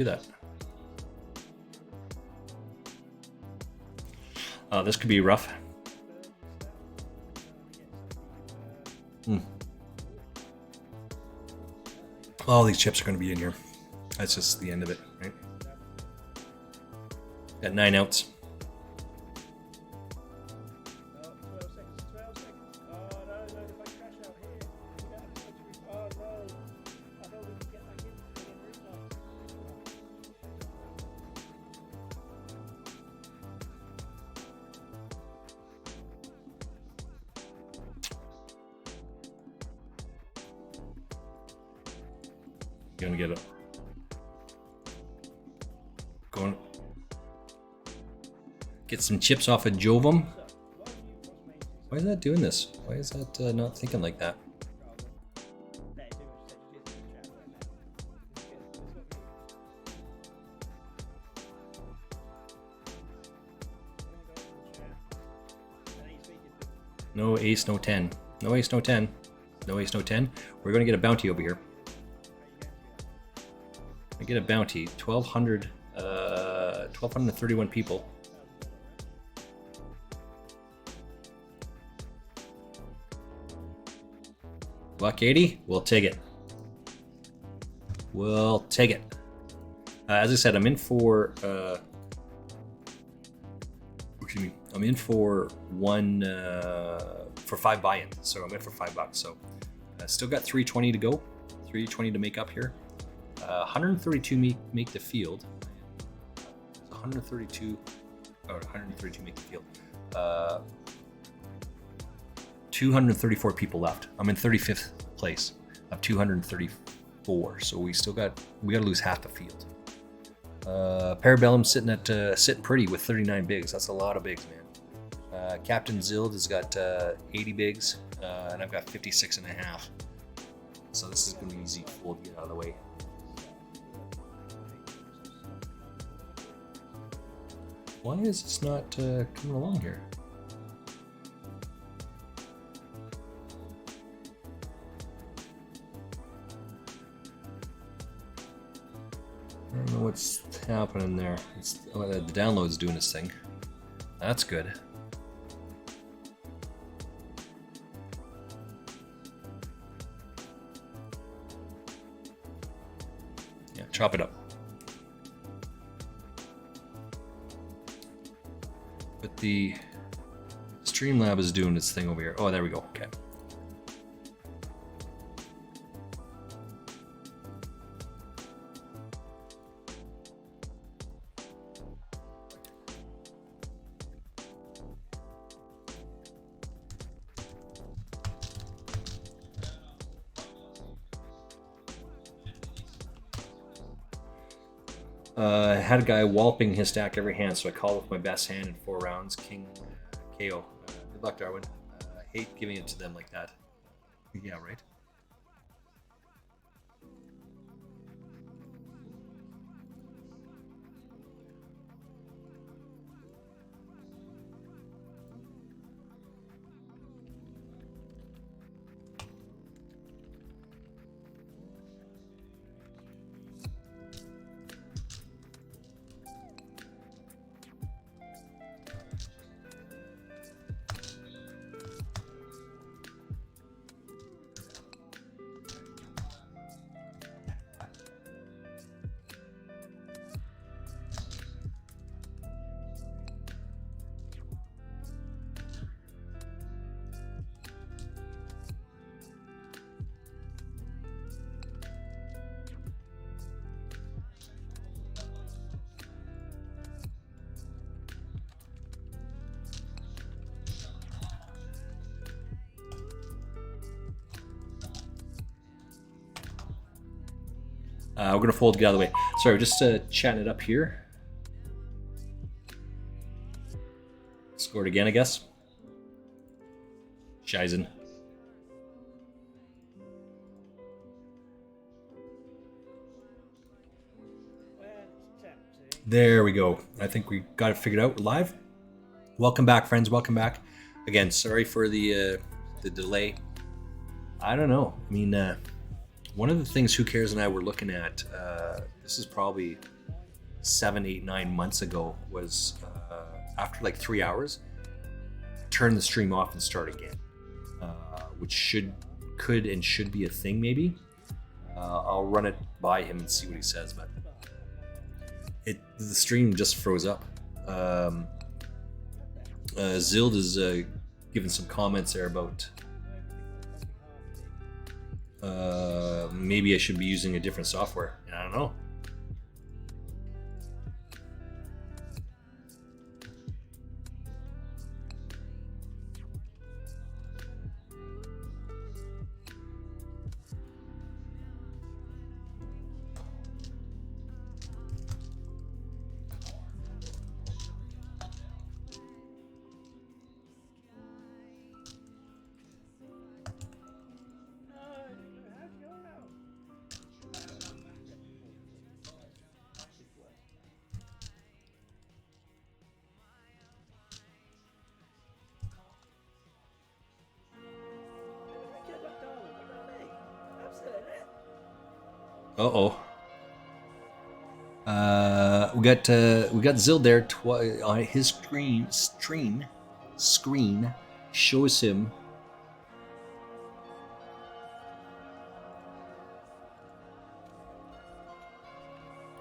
Do that. This could be rough. All these chips are going to be in here. That's just the end of it, right? Got 9 outs. Gonna get it. Going. Get some chips off of Jovum. Why is that doing this? Why is that not thinking like that? No ace, no 10. No ace, no 10. No ace, no 10. We're gonna get a bounty over here. I get a bounty, 1,231 people. Buck 80, we'll take it. We'll take it. As I said, I'm in for, excuse me, I'm in for for 5 buy-ins, so I'm in for $5. So still got 320 to go, 320 to make up here. 132 make the field. 132 make the field. 234 people left. I'm in 35th place of 234. So we got to lose half the field. Parabellum sitting pretty with 39 bigs. That's a lot of bigs, man. Captain Zild has got 80 bigs, and I've got 56 and a half. So this is going to be easy to get out of the way. Why is this not coming along here? I don't know what's happening there. The download's doing its thing. That's good. Yeah, chop it up. But the Streamlab is doing its thing over here. Oh, there we go. Okay. I had a guy walloping his stack every hand, so I called with my best hand in 4 rounds. King KO. Good luck, Darwin. I hate giving it to them like that. Yeah, right? We're going to fold, get out of the way. Sorry, we're just chatting it up here. Scored again, I guess. Shizen. There we go. I think we got it figured out. We're live. Welcome back, friends. Welcome back. Again, sorry for the delay. I don't know. I mean, one of the things Who Cares and I were looking at this is probably 7, 8, 9 months ago, was after like 3 hours, turn the stream off and start again, which could and should be a thing maybe. I'll run it by him and see what he says, but the stream just froze up. Zild is giving some comments there about maybe I should be using a different software. I don't know. Uh-oh. We got Zild there on his screen shows him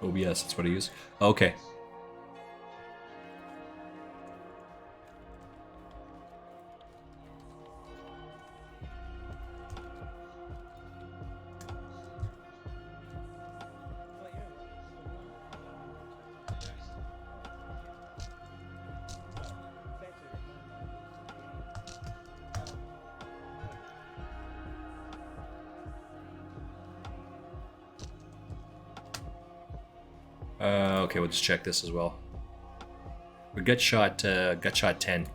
OBS. That's what I use. Okay. Okay, we'll just check this as well. We gut shot 10.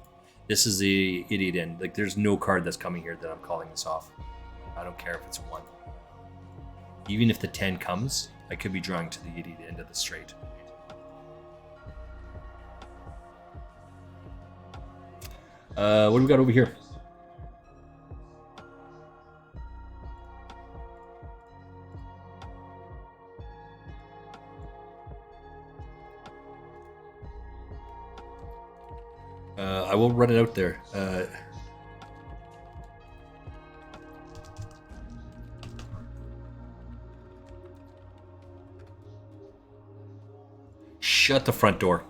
This is the idiot end. Like, there's no card that's coming here that I'm calling this off. I don't care if it's 1. Even if the 10 comes, I could be drawing to the idiot end of the straight. What do we got over here? I will run it out there. Shut the front door.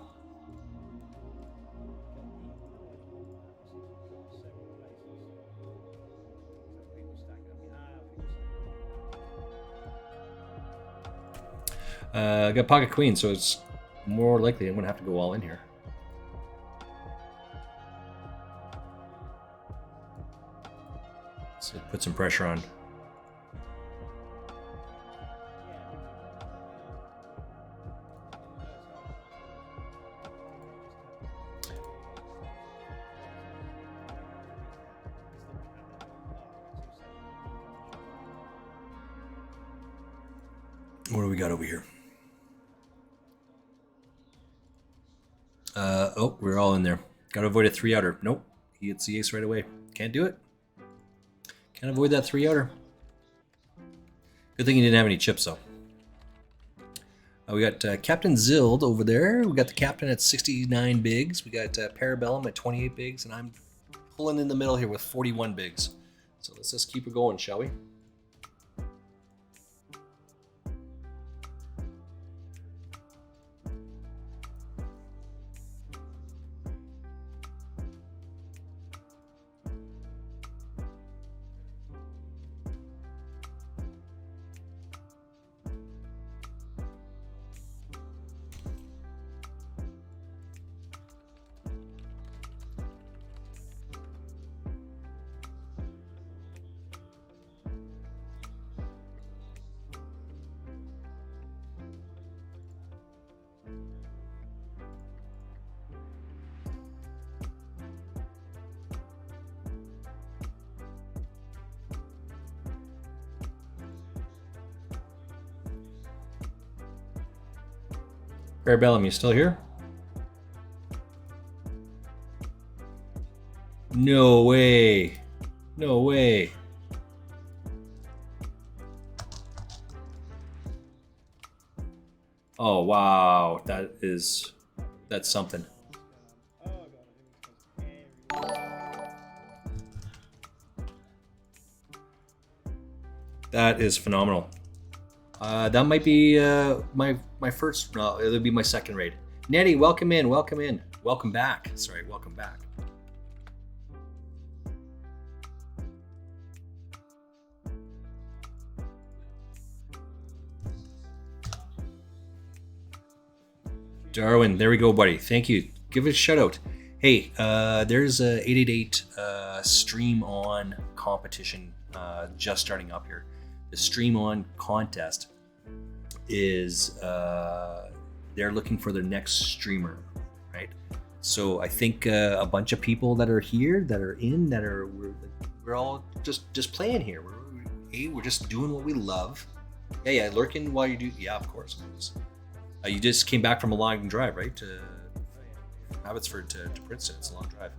I got pocket queen, so it's more likely I'm going to have to go all in here. So put some pressure on. What do we got over here? Oh, we're all in there. Gotta avoid a 3-outer. Nope. He hits the ace right away. Can't do it. Can't avoid that 3-outer. Good thing he didn't have any chips, though. We got Captain Zild over there. We got the captain at 69 bigs. We got Parabellum at 28 bigs. And I'm pulling in the middle here with 41 bigs. So let's just keep it going, shall we? Parabellum, you still here? No way. No way. Oh wow, that's something. That is phenomenal. That might be my first. No, it'll be my second raid. Nettie, welcome in, welcome in, welcome back. Sorry, welcome back. Darwin, there we go, buddy. Thank you. Give it a shout out. Hey, there's a 888 stream on competition just starting up here. The stream on contest is they're looking for their next streamer, right? So I think a bunch of people that are here, that are in, we're all just playing here. We're just doing what we love. Yeah, lurking while you do. Yeah, of course. You just came back from a long drive, right? To Abbotsford to Princeton. It's a long drive.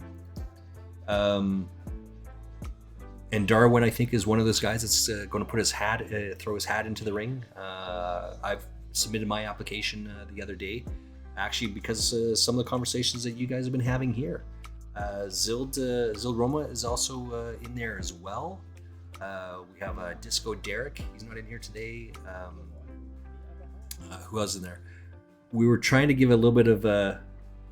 And Darwin, I think, is one of those guys that's going to put his hat, throw his hat into the ring. I've submitted my application the other day, actually, because some of the conversations that you guys have been having here. Zild Roma is also in there as well. We have Disco Derek. He's not in here today. Who else in there? We were trying to give a little bit of a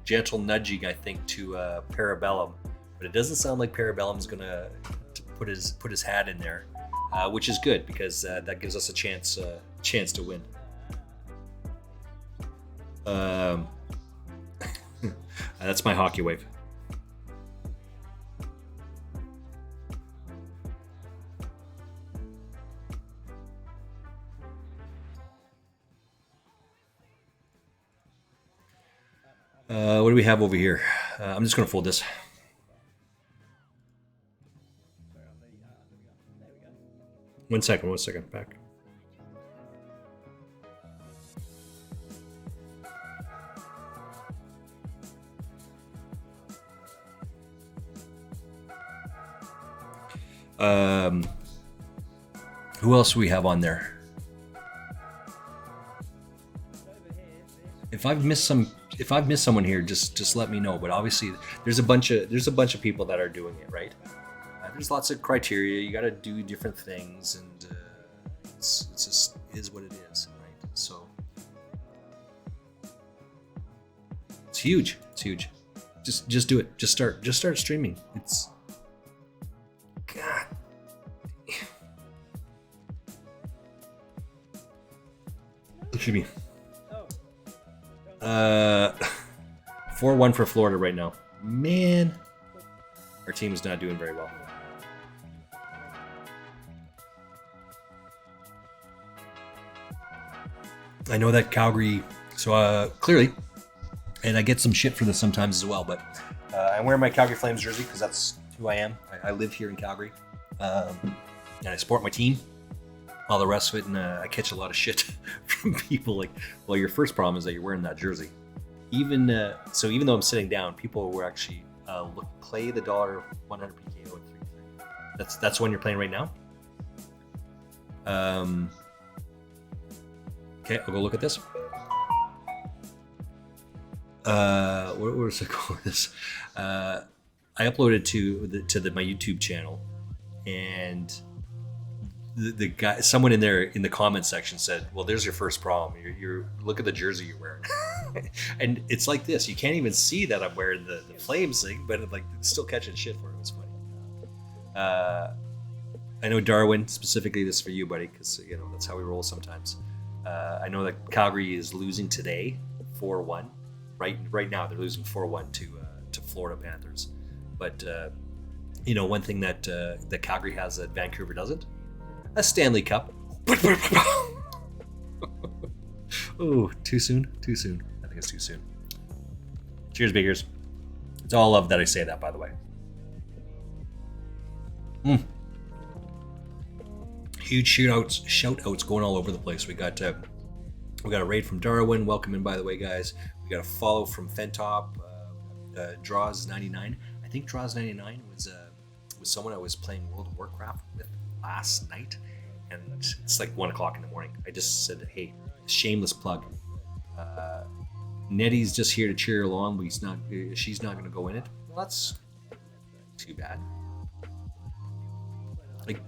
gentle nudging, I think, to Parabellum, but it doesn't sound like Parabellum's going to put his hat in there, which is good because that gives us a chance to win. That's my hockey wave. What do we have over here? I'm just going to fold this. One second, back. Who else do we have on there? If I've missed someone here, just let me know. But obviously, there's a bunch of people that are doing it, right? There's lots of criteria. You got to do different things, and it's just is what it is, right? So it's huge. It's huge. Just do it. Just start streaming. It's God. Excuse me. 4-1 for Florida right now. Man, our team is not doing very well. I know that Calgary, so clearly, and I get some shit for this sometimes as well, but I'm wearing my Calgary Flames jersey because that's who I am. I live here in Calgary, and I support my team. All the rest of it, and I catch a lot of shit from people like, well, your first problem is that you're wearing that jersey. Even though I'm sitting down, people were actually play the $100 PKO at 3-3. That's when you're playing right now. Okay, I'll go look at this. What was I calling this? I uploaded to my YouTube channel, and the guy, someone in there in the comment section said, "Well, there's your first problem. You're look at the jersey you're wearing," and it's like this. You can't even see that I'm wearing the Flames thing, but like still catching shit for it. It was funny. I know Darwin specifically. This is for you, buddy, because that's how we roll sometimes. I know that Calgary is losing today, 4-1. Right now they're losing 4-1 to Florida Panthers. But one thing that Calgary has that Vancouver doesn't. A Stanley Cup. Oh, too soon? Too soon. I think it's too soon. Cheers, Biggers. It's all love that I say that, by the way. Huge shout outs going all over the place. We got a raid from Darwin. Welcome in, by the way, guys. We got a follow from Fentop. Draws 99. I think Draws 99 was someone I was playing World of Warcraft with last night, and it's like 1:00 in the morning. I just said, hey, shameless plug. Nettie's just here to cheer along, but she's not going to go in it. Well, that's too bad. Like,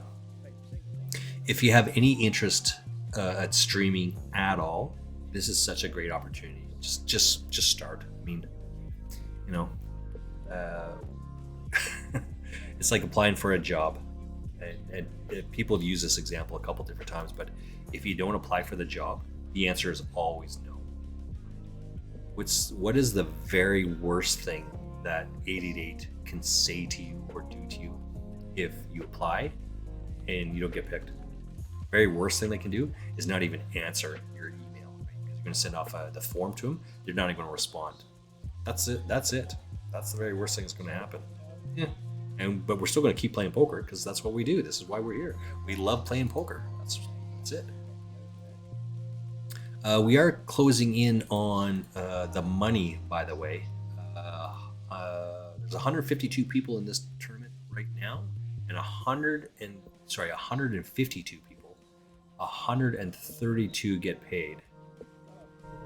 if you have any interest at streaming at all, this is such a great opportunity. Just start. I mean, you know, it's like applying for a job, and people have used this example a couple different times. But if you don't apply for the job, the answer is always no. What is the very worst thing that 888 can say to you or do to you if you apply and you don't get picked? Very worst thing they can do is not even answer your email, right? Because you're going to send off the form to them. They're not even going to respond. That's it. That's the very worst thing that's going to happen. Yeah. But we're still going to keep playing poker because that's what we do. This is why we're here. We love playing poker. That's it. We are closing in on the money, by the way. There's 152 people in this tournament right now, and 152 people. 132 get paid.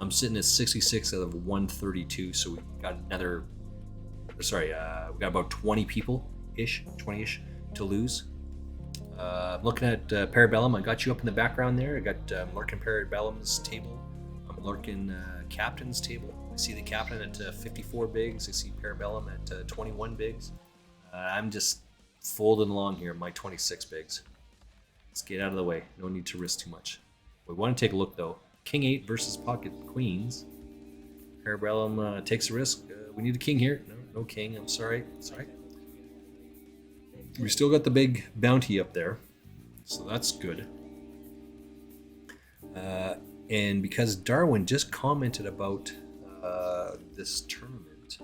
I'm sitting at 66 out of 132, so we got another. We got about 20 people-ish, 20-ish to lose. I'm looking at Parabellum. I got you up in the background there. I got lurking Parabellum's table. I'm lurking Captain's table. I see the Captain at 54 bigs. I see Parabellum at 21 bigs. I'm just folding along here, my 26 bigs. Let's get out of the way. No need to risk too much. We want to take a look, though. King 8 versus Pocket Queens. Parabellum takes a risk. We need a king here. No king. I'm sorry. It's all right. We still got the big bounty up there, so that's good. And because Darwin just commented about this tournament,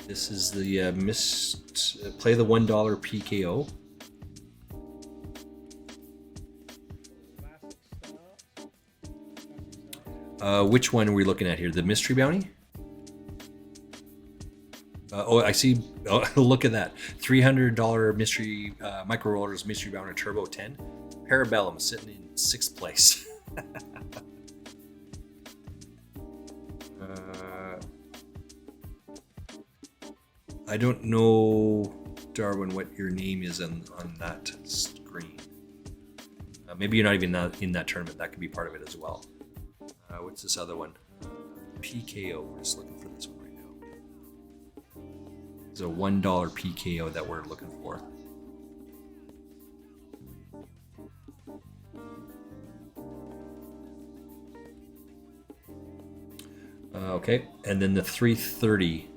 this is the play the $1 PKO. Which one are we looking at here? The mystery bounty? I see. Oh, look at that. $300 mystery micro rollers mystery bounty turbo 10. Parabellum sitting in 6th place. I don't know, Darwin, what your name is on that screen. Maybe you're not even in that tournament. That could be part of it as well. What's this other one? PKO. We're just looking for this one right now. It's a $1 PKO that we're looking for. Okay, and then the 330.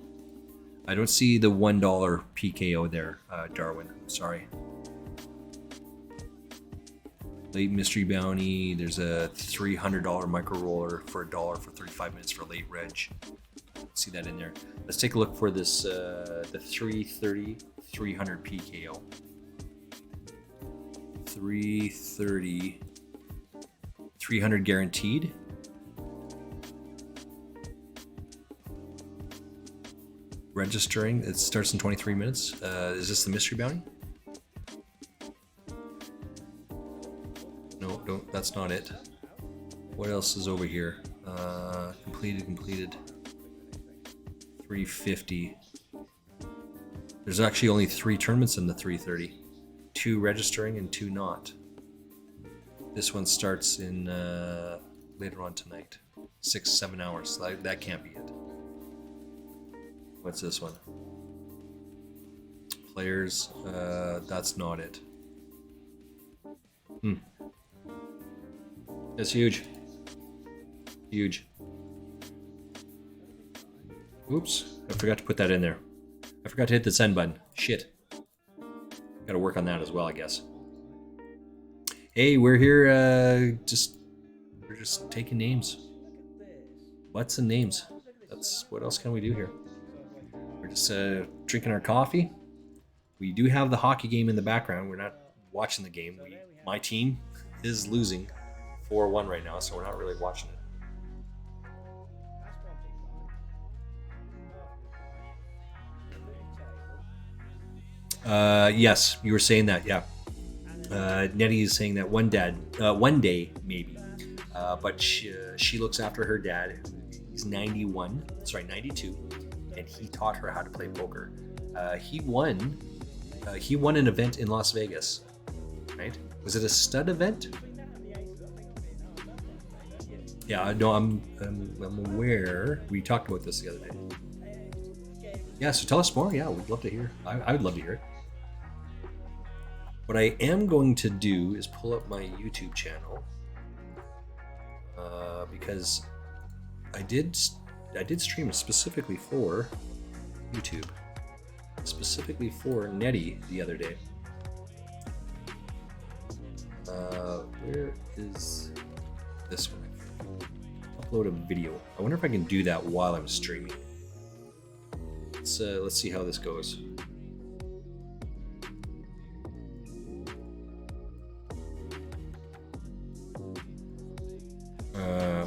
I don't see the $1 PKO there, Darwin. Sorry. Late mystery bounty. There's a $300 micro roller for $1 for 35 minutes for late reg. See that in there. Let's take a look for this the 330 300 PKO. 330 300 guaranteed. Registering. It starts in 23 minutes. Is this the mystery bounty? No, that's not it. What else is over here? Completed. 350. There's actually only 3 tournaments in the 330. 2 registering and 2 not. This one starts in later on tonight. 6-7 hours. That can't be it. What's this one? Players. That's not it. That's huge. Huge. Oops. I forgot to put that in there. I forgot to hit the send button. Shit. Gotta work on that as well, I guess. Hey, we're here. We're just taking names. What's the names? What else can we do here? We're just drinking our coffee. We do have the hockey game in the background. We're not watching the game. My team is losing 4-1 right now, so we're not really watching it. Yes, you were saying that, yeah. Nettie is saying that one day, maybe. But she looks after her dad. He's 92, and he taught her how to play poker. He won. He won an event in Las Vegas, right? Was it a stud event? Yeah, no, I'm aware. We talked about this the other day. Yeah, so tell us more. Yeah, we'd love to hear. I would love to hear it. What I am going to do is pull up my YouTube channel because I did stream specifically for YouTube, specifically for Netty the other day. Where is this one? Upload a video. I wonder if I can do that while I'm streaming. Let's see how this goes.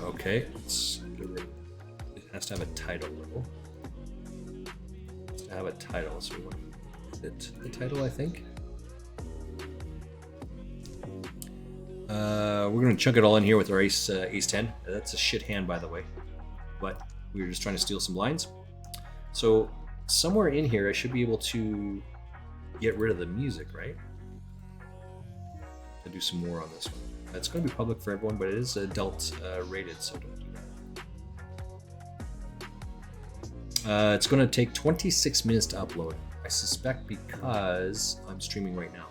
Okay, it has to have a title though. It has to have a title, so we want the title, I think. We're gonna chunk it all in here with our ace 10. That's a shit hand, by the way, but we were just trying to steal some lines. So somewhere in here, I should be able to get rid of the music, right? To do some more on this one. It's going to be public for everyone, but it is adult rated, so don't do that. It's going to take 26 minutes to upload. I suspect because I'm streaming right now.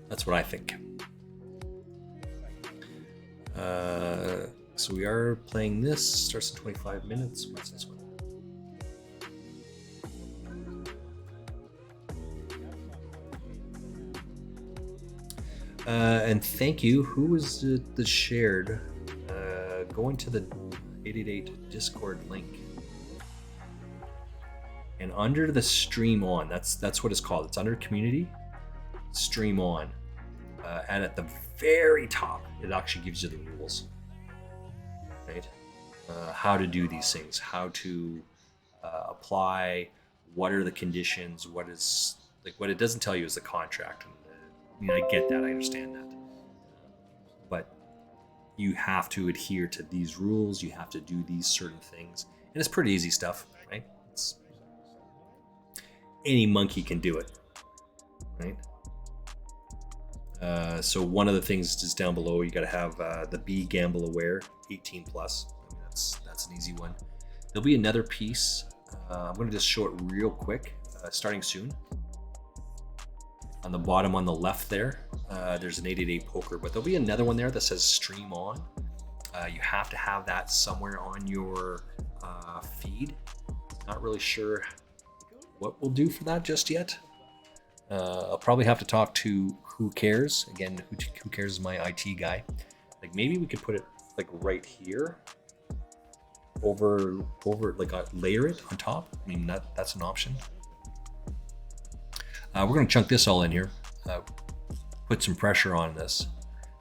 That's what I think. So we are playing this. Starts in 25 minutes. What's this one? And thank you. Who was the shared? Go into the 888 Discord link, and under the stream on. That's what it's called. It's under community. Stream on, and at the very top, it actually gives you the rules, right? How to do these things, how to apply. What are the conditions? What it doesn't tell you is the contract. I mean, I get that. I understand that. But you have to adhere to these rules. You have to do these certain things. And it's pretty easy stuff, right? Any monkey can do it, right? So one of the things is down below. You got to have the Be Gamble Aware 18 plus. I mean, that's an easy one. There'll be another piece. I'm going to just show it real quick, starting soon. On the bottom on the left there, there's an 888 poker, but there'll be another one there that says stream on. You have to have that somewhere on your feed. Not really sure what we'll do for that just yet. I'll probably have to talk to Who Cares. Again, Who Cares is my IT guy. Like maybe we could put it like right here, over like layer it on top. I mean that's an option. We're going to chunk this all in here, put some pressure on this.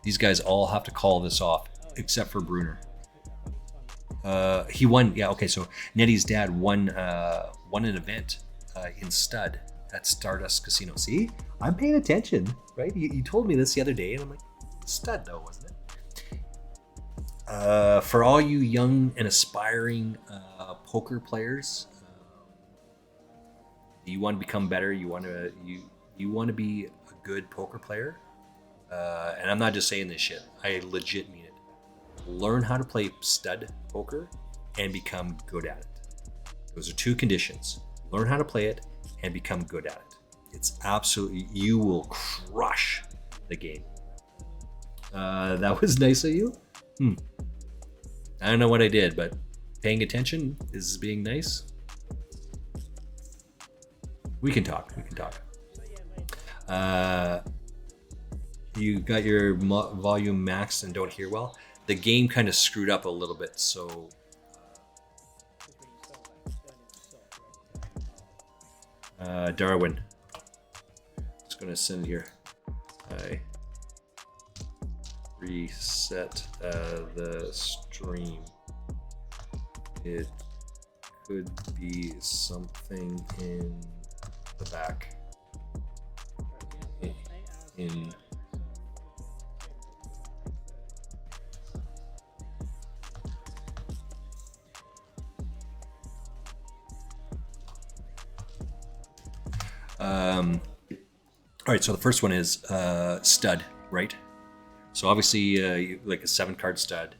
These guys all have to call this off, except for Bruner. He won, yeah, okay, so Netty's dad won an event in stud at Stardust Casino. See, I'm paying attention, right? You told me this the other day, and I'm like, stud though, wasn't it? For all you young and aspiring poker players, you want to become better. You want to be a good poker player. And I'm not just saying this shit. I legit mean it. Learn how to play stud poker and become good at it. Those are two conditions. Learn how to play it and become good at it. It's absolutely, you will crush the game. That was nice of you. I don't know what I did, but paying attention is being nice. We can talk. You got your volume maxed and don't hear well. The game kind of screwed up a little bit, so Darwin, just gonna send here. I reset the stream. It could be something in the back in All right, so the first one is stud, right? So obviously, like a 7 card stud,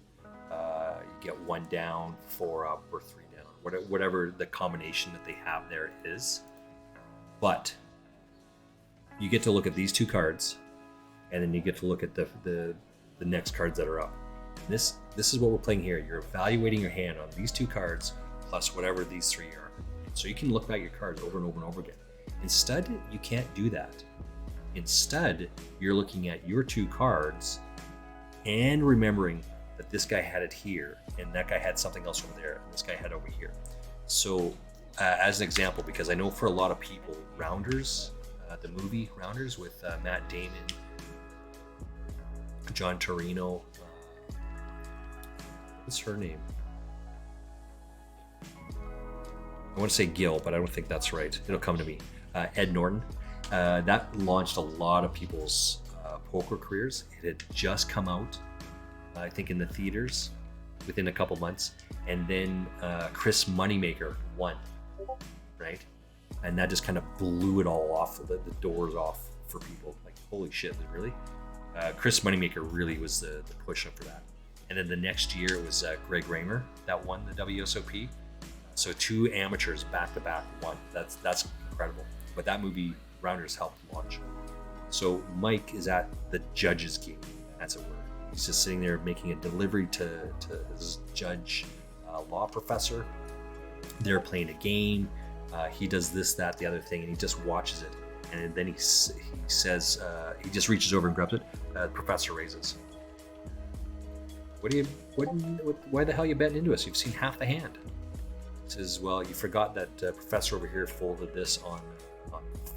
you get 1 down, 4 up, or 3 down, whatever the combination that they have there is. But you get to look at these 2 cards, and then you get to look at the next cards that are up. This is what we're playing here. You're evaluating your hand on these 2 cards plus whatever these 3 are. So you can look at your cards over and over and over again. In stud, you can't do that. In stud, you're looking at your 2 cards and remembering that this guy had it here and that guy had something else over there and this guy had over here. So as an example, because I know for a lot of people, Rounders, the movie Rounders with Matt Damon, John Torino, what's her name? I want to say Gil, but I don't think that's right. It'll come to me. Ed Norton. That launched a lot of people's poker careers. It had just come out, I think, in the theaters within a couple months. And then Chris Moneymaker won, right? And that just kind of blew it all off, the doors off for people. Like, holy shit, really? Chris Moneymaker really was the push up for that. And then the next year it was Greg Raymer that won the WSOP. So 2 amateurs back to back won. That's incredible. But that movie Rounders helped launch. So Mike is at the judge's game. That's a word. He's just sitting there making a delivery to his judge law professor. They're playing a game. He does this, that, the other thing, and he just watches it. And then he says, he just reaches over and grabs it. The professor raises. Why the hell are you betting into us? You've seen half the hand. He says, well, you forgot that professor over here folded this on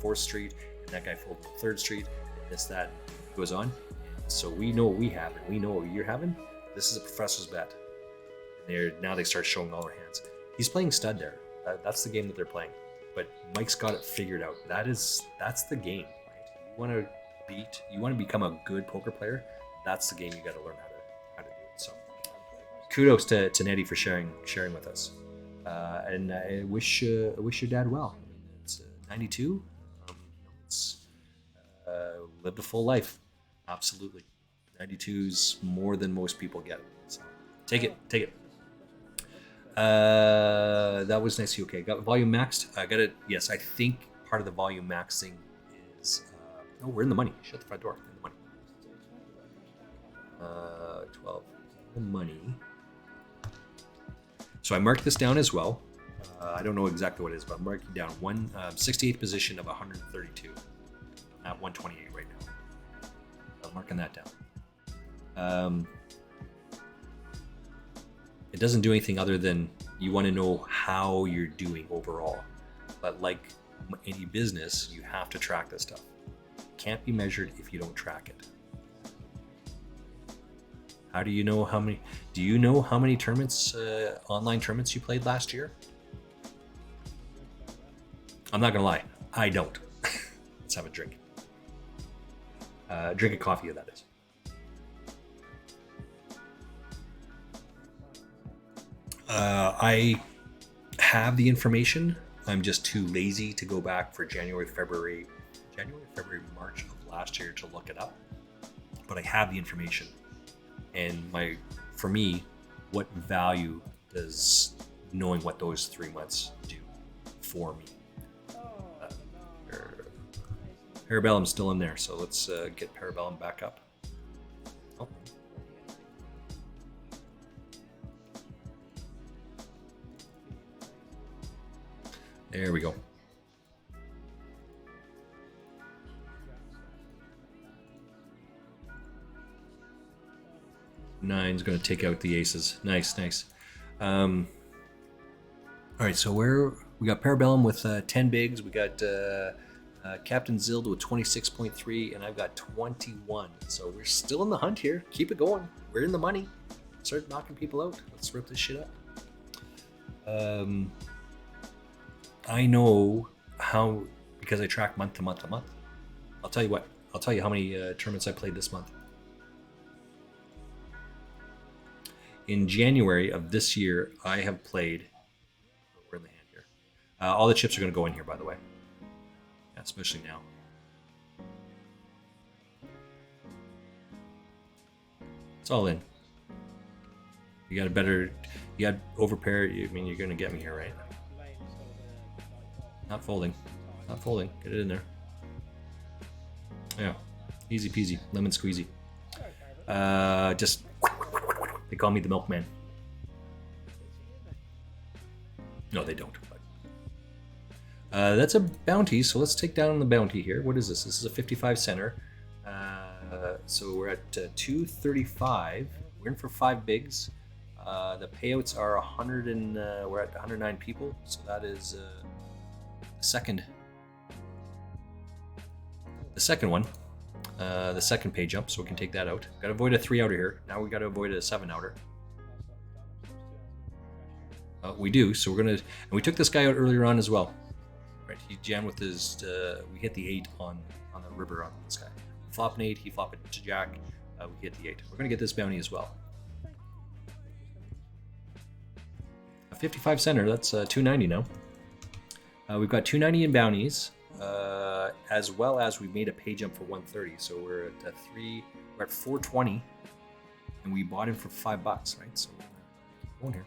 4th Street, and that guy folded on 3rd Street, and this, that, goes on. So we know what we have, and we know what you're having. This is a professor's bet. And now they start showing all their hands. He's playing stud there. That's the game that they're playing. But Mike's got it figured out. That's the game, right? You want to become a good poker player. That's the game you got to learn how to do it. So kudos to Nettie for sharing with us. And I wish your dad well. It's 92. Lived a full life. Absolutely. 92's more than most people get. So take it. That was nice. Okay, got volume maxed. I got it. Yes, I think part of the volume maxing is. We're in the money. Shut the front door. In the money. 12. The money. So I marked this down as well. I don't know exactly what it is, but I'm marking down 68th position of 132. At 128 right now. I'm marking that down. It doesn't do anything other than you want to know how you're doing overall. But like any business, you have to track this stuff. It can't be measured if you don't track it. How do you know how many? Do you know how many tournaments, online tournaments, you played last year? I'm not gonna lie, I don't. Let's have a drink. Drink a coffee, that is. I have the information. I'm just too lazy to go back for January, February, March of last year to look it up. But I have the information. And for me, what value does knowing what those 3 months do for me? Parabellum's still in there, so let's get Parabellum back up. Oh. There we go. Nine's going to take out the aces. Nice. All right, so we got Parabellum with 10 bigs. We got Captain Zilda with 26.3, and I've got 21. So we're still in the hunt here. Keep it going. We're in the money. Start knocking people out. Let's rip this shit up. I know how, because I track month to month to month. I'll tell you what. I'll tell you how many tournaments I played this month. In January of this year, I have played. We're in the hand here. All the chips are going to go in here, by the way. Yeah, especially now. It's all in. You got a better, you got overpair. I mean, you're gonna get me here, right? Not folding, not folding. Get it in there. Yeah, easy peasy, lemon squeezy. Just they call me the milkman. No, they don't. That's a bounty, so let's take down the bounty here. What is this? This is a 55 center. So we're at 235. We're in for 5 bigs. The payouts are 100 and we're at 109 people. So that is the second one. The second pay jump, so we can take that out. Got to avoid a 3 outer here. Now we got to avoid a 7 outer. We do, so we're gonna, and we took this guy out earlier on as well. Right, he jammed with his. We hit the 8 on the river on this guy. Flop an 8, he flopped it to jack. We hit the 8. We're gonna get this bounty as well. A 55 center. That's 290 now. We've got 290 in bounties, as well as we made a pay jump for 130. So we're at 3. We're at 420, and we bought him for $5, right? So we're gonna keep going here.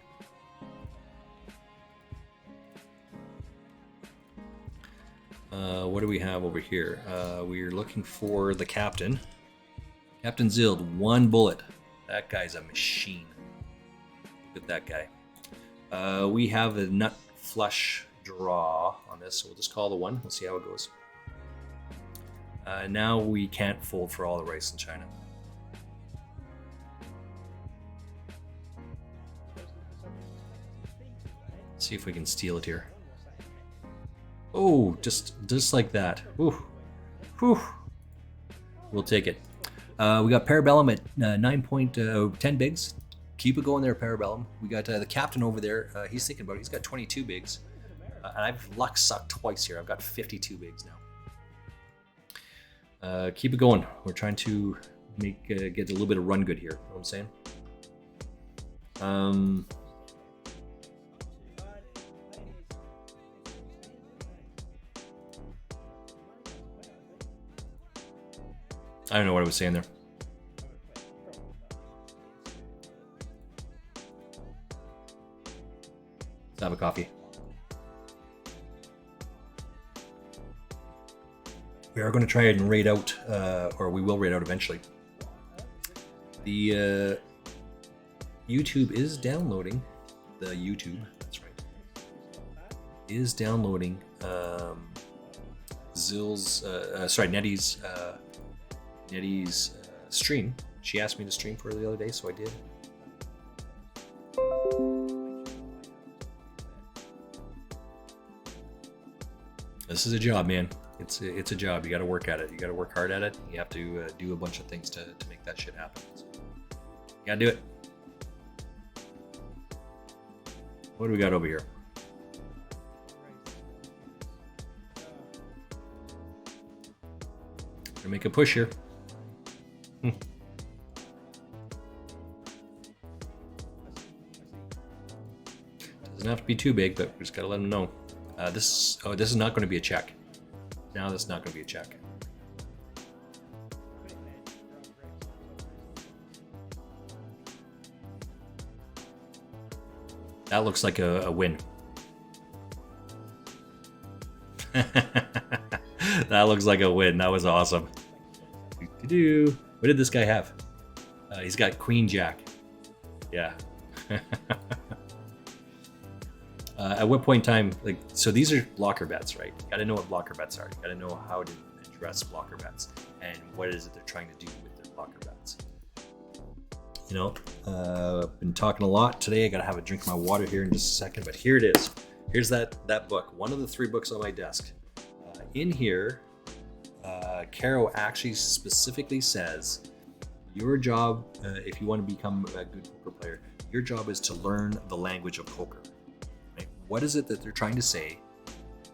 What do we have over here? We're looking for the captain. Captain Zild, 1 bullet. That guy's a machine. Look at that guy. We have a nut flush draw on this, so we'll just call the 1. We'll see how it goes. Now we can't fold for all the rice in China. See if we can steal it here. Oh, just like that. Ooh. Whew. We'll take it. We got Parabellum at 10 bigs. Keep it going there, Parabellum. We got the captain over there. He's thinking about it. He's got 22 bigs. And I've luck sucked twice here. I've got 52 bigs now. Keep it going. We're trying to make get a little bit of run good here. You know what I'm saying? I don't know what I was saying there. Let's have a coffee. We are going to try and raid out, or we will raid out eventually. The YouTube is downloading. The YouTube, that's right, is downloading Nettie's stream. She asked me to stream for her the other day, so I did. This is a job, man. It's a job. You got to work at it. You got to work hard at it. You have to do a bunch of things to make that shit happen. So, you got to do it. What do we got over here? Gonna make a push here. Doesn't have to be too big, but we just gotta let them know. This is not going to be a check. Now this is not going to be a check. That looks like a win. That looks like a win. That was awesome. What did this guy have? He's got Queen Jack. Yeah. At what point in time, like, so these are blocker bets, right? You gotta know what blocker bets are. You gotta know how to address blocker bets and what is it they're trying to do with their blocker bets. You know, I've been talking a lot today. I gotta have a drink of my water here in just a second, but here it is. Here's that book, one of the 3 books on my desk. In here, Caro actually specifically says, your job, if you want to become a good poker player, your job is to learn the language of poker. Right? What is it that they're trying to say,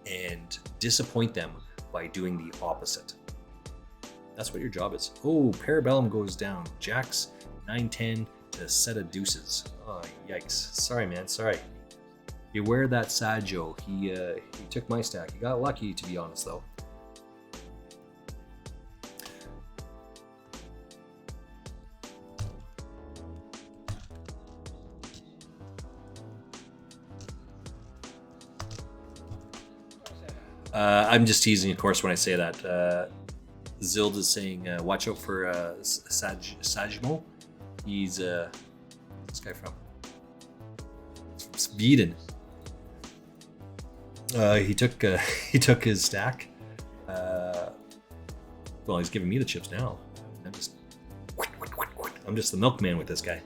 and disappoint them by doing the opposite. That's what your job is. Oh, Parabellum goes down. Jacks 9-10 to set of deuces. Oh, yikes. Sorry, man. Sorry. Beware that Sajo. He took my stack. He got lucky, to be honest, though. I'm just teasing, of course, when I say that. Zild is saying, watch out for Sajmo. He's this guy from Sweden. He took he took his stack. Well, he's giving me the chips now. I'm just the milkman with this guy.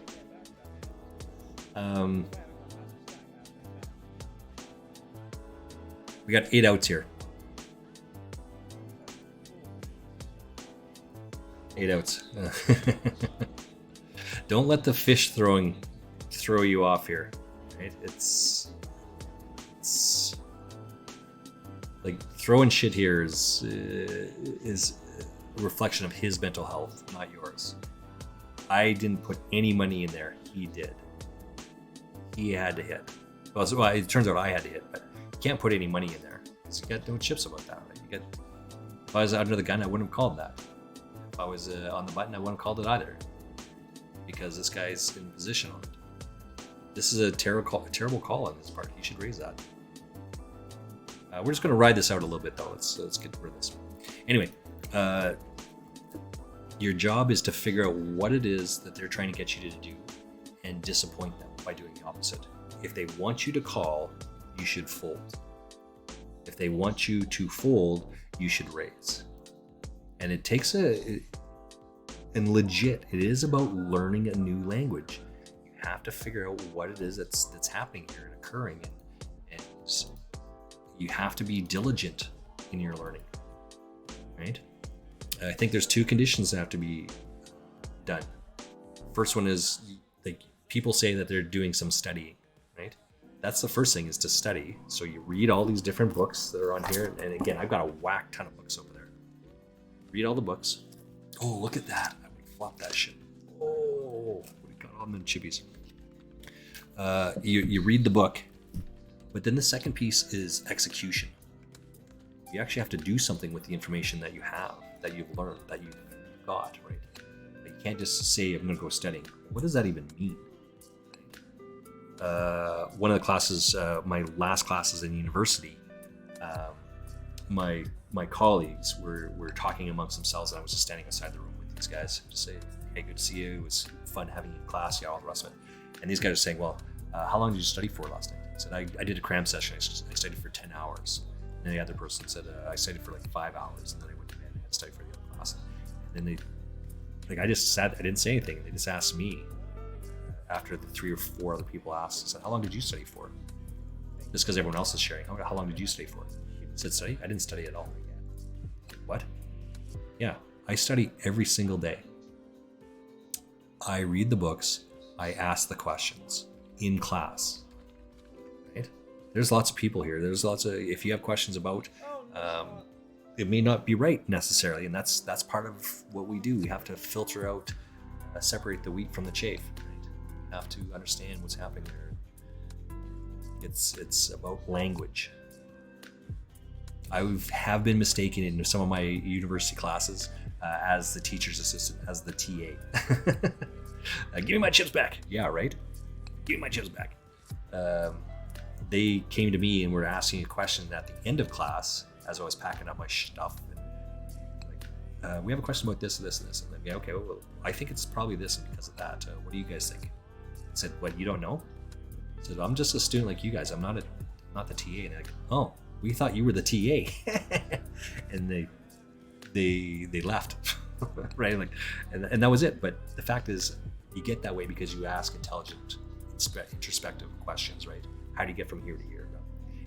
We got 8 outs here. 8 outs. Don't let the fish throwing throw you off here. Right? It's like throwing shit here is a reflection of his mental health, not yours. I didn't put any money in there. He did. He had to hit. Well, it turns out I had to hit, but you can't put any money in there. You got no chips about that. Right? If I was under the gun, I wouldn't have called that. If I was on the button, I wouldn't have called it either. Because this guy's in position on it. This is a terrible call on his part. He should raise that. We're just going to ride this out a little bit, though. Let's get rid of this. Anyway, your job is to figure out what it is that they're trying to get you to do and disappoint them by doing the opposite. If they want you to call, you should fold. If they want you to fold, you should raise. And it takes and legit, it is about learning a new language. You have to figure out what it is that's happening here and occurring, and you have to be diligent in your learning, right? I think there's 2 conditions that have to be done. First one is, like, people say that they're doing some studying, right? That's the first thing, is to study. So you read all these different books that are on here, and again, I've got a whack ton of books over there. Read all the books. Oh, look at that. I would flop that shit. Oh, we got on the chippies. You read the book, but then the second piece is execution. You actually have to do something with the information that you have, that you've learned, that you've got, right? You can't just say, I'm going to go studying. What does that even mean? One of the classes, my last classes in university, my colleagues were talking amongst themselves, and I was just standing outside the room with these guys to say, hey, good to see you. It was fun having you in class, all the rest of it. And these guys are saying, well, how long did you study for last night? I said, I did a cram session. I studied for 10 hours. And the other person said, I studied for like 5 hours, and then I went to bed and studied for the other class. And then I just sat, I didn't say anything. They just asked me after the 3 or 4 other people asked. I said, how long did you study for? Just because everyone else is sharing. How long did you study for? I said, study? I didn't study at all. What? Yeah, I study every single day. I read the books. I ask the questions in class. Right? There's lots of people here. There's lots of, if you have questions about, it may not be right necessarily, and that's part of what we do. We have to filter out, separate the wheat from the chaff. Right? We have to understand what's happening there. It's about language. I have been mistaken in some of my university classes as the teacher's assistant, as the TA. Give me my chips back. Yeah, right? Give me my chips back. They came to me and were asking a question at the end of class as I was packing up my stuff. And like, we have a question about this and this and this. And then, yeah, okay, well, I think it's probably this and because of that. What do you guys think? I said, what, you don't know? I said, I'm just a student like you guys. I'm not the TA. And they're like, oh, we thought you were the TA. And they left. Right? Like, and that was it. But the fact is, you get that way because you ask intelligent, introspective questions, right? How do you get from here to here?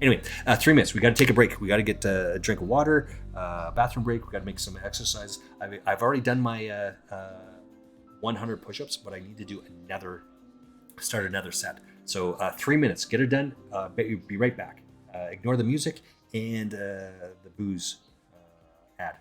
Anyway, 3 minutes. We got to take a break. We got to get a drink of water, bathroom break. We got to make some exercise. I've already done my 100 push-ups, but I need to do start another set. So 3 minutes. Get her done. Be right back. Ignore the music and the booze ad.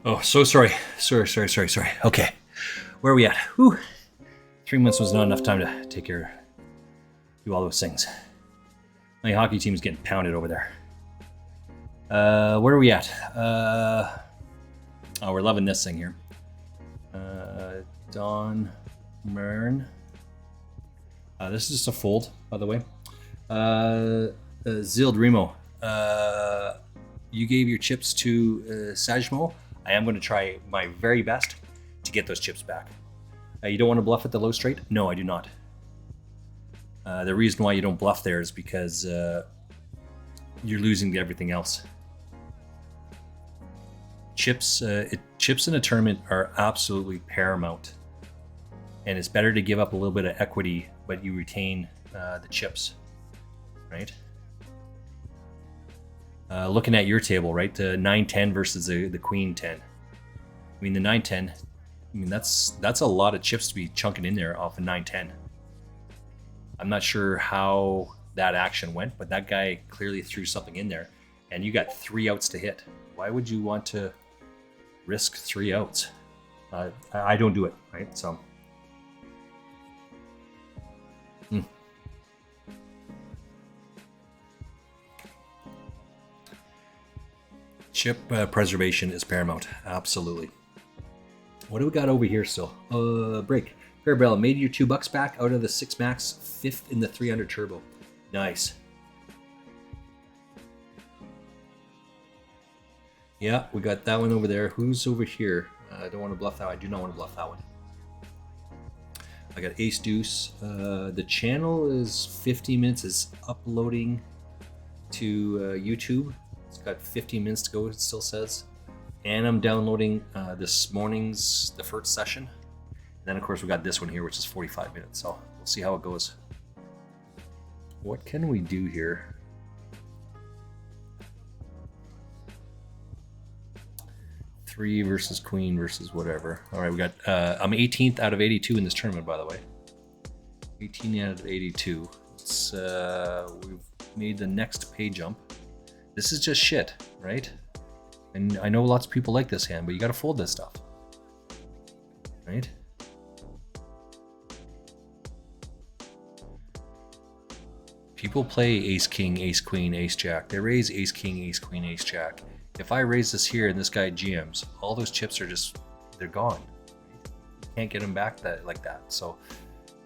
Oh, so sorry. Sorry. Okay. Where are we at? Whew. 3 months was not enough time to take care, do all those things. My hockey team is getting pounded over there. Where are we at? We're loving this thing here. Don Mern. This is just a fold, by the way. Zild Remo. You gave your chips to Sajmo. I am going to try my very best to get those chips back. You don't want to bluff at the low straight? No, I do not. The reason why you don't bluff there is because you're losing to everything else. Chips in a tournament are absolutely paramount, and it's better to give up a little bit of equity, but you retain the chips, right? Looking at your table, right, the 9-10 versus the Queen 10. I mean, the 9-10. I mean, that's a lot of chips to be chunking in there off a 9-10. I'm not sure how that action went, but that guy clearly threw something in there, and you got 3 outs to hit. Why would you want to risk 3 outs? I don't do it, right? So. Chip preservation is paramount. Absolutely. What do we got over here still? Break. Parabella made your $2 back out of the 6 max, 5th in the 300 turbo. Nice. Yeah, we got that one over there. Who's over here? I don't want to bluff that one. I do not want to bluff that one. I got ace deuce. The channel is 50 minutes is uploading to YouTube. It's got 15 minutes to go, it still says. And I'm downloading this morning's, the first session. And then, of course, we got this one here, which is 45 minutes. So we'll see how it goes. What can we do here? Three versus queen versus whatever. All right, we got, I'm 18th out of 82 in this tournament, by the way. 18 out of 82. It's, we've made the next pay jump. This is just shit, right? And I know lots of people like this hand, but you gotta fold this stuff, right? People play ace king, ace queen, ace jack. They raise ace king, ace queen, ace jack. If I raise this here and this guy GMs, all those chips are just, they're gone. You can't get them back like that. So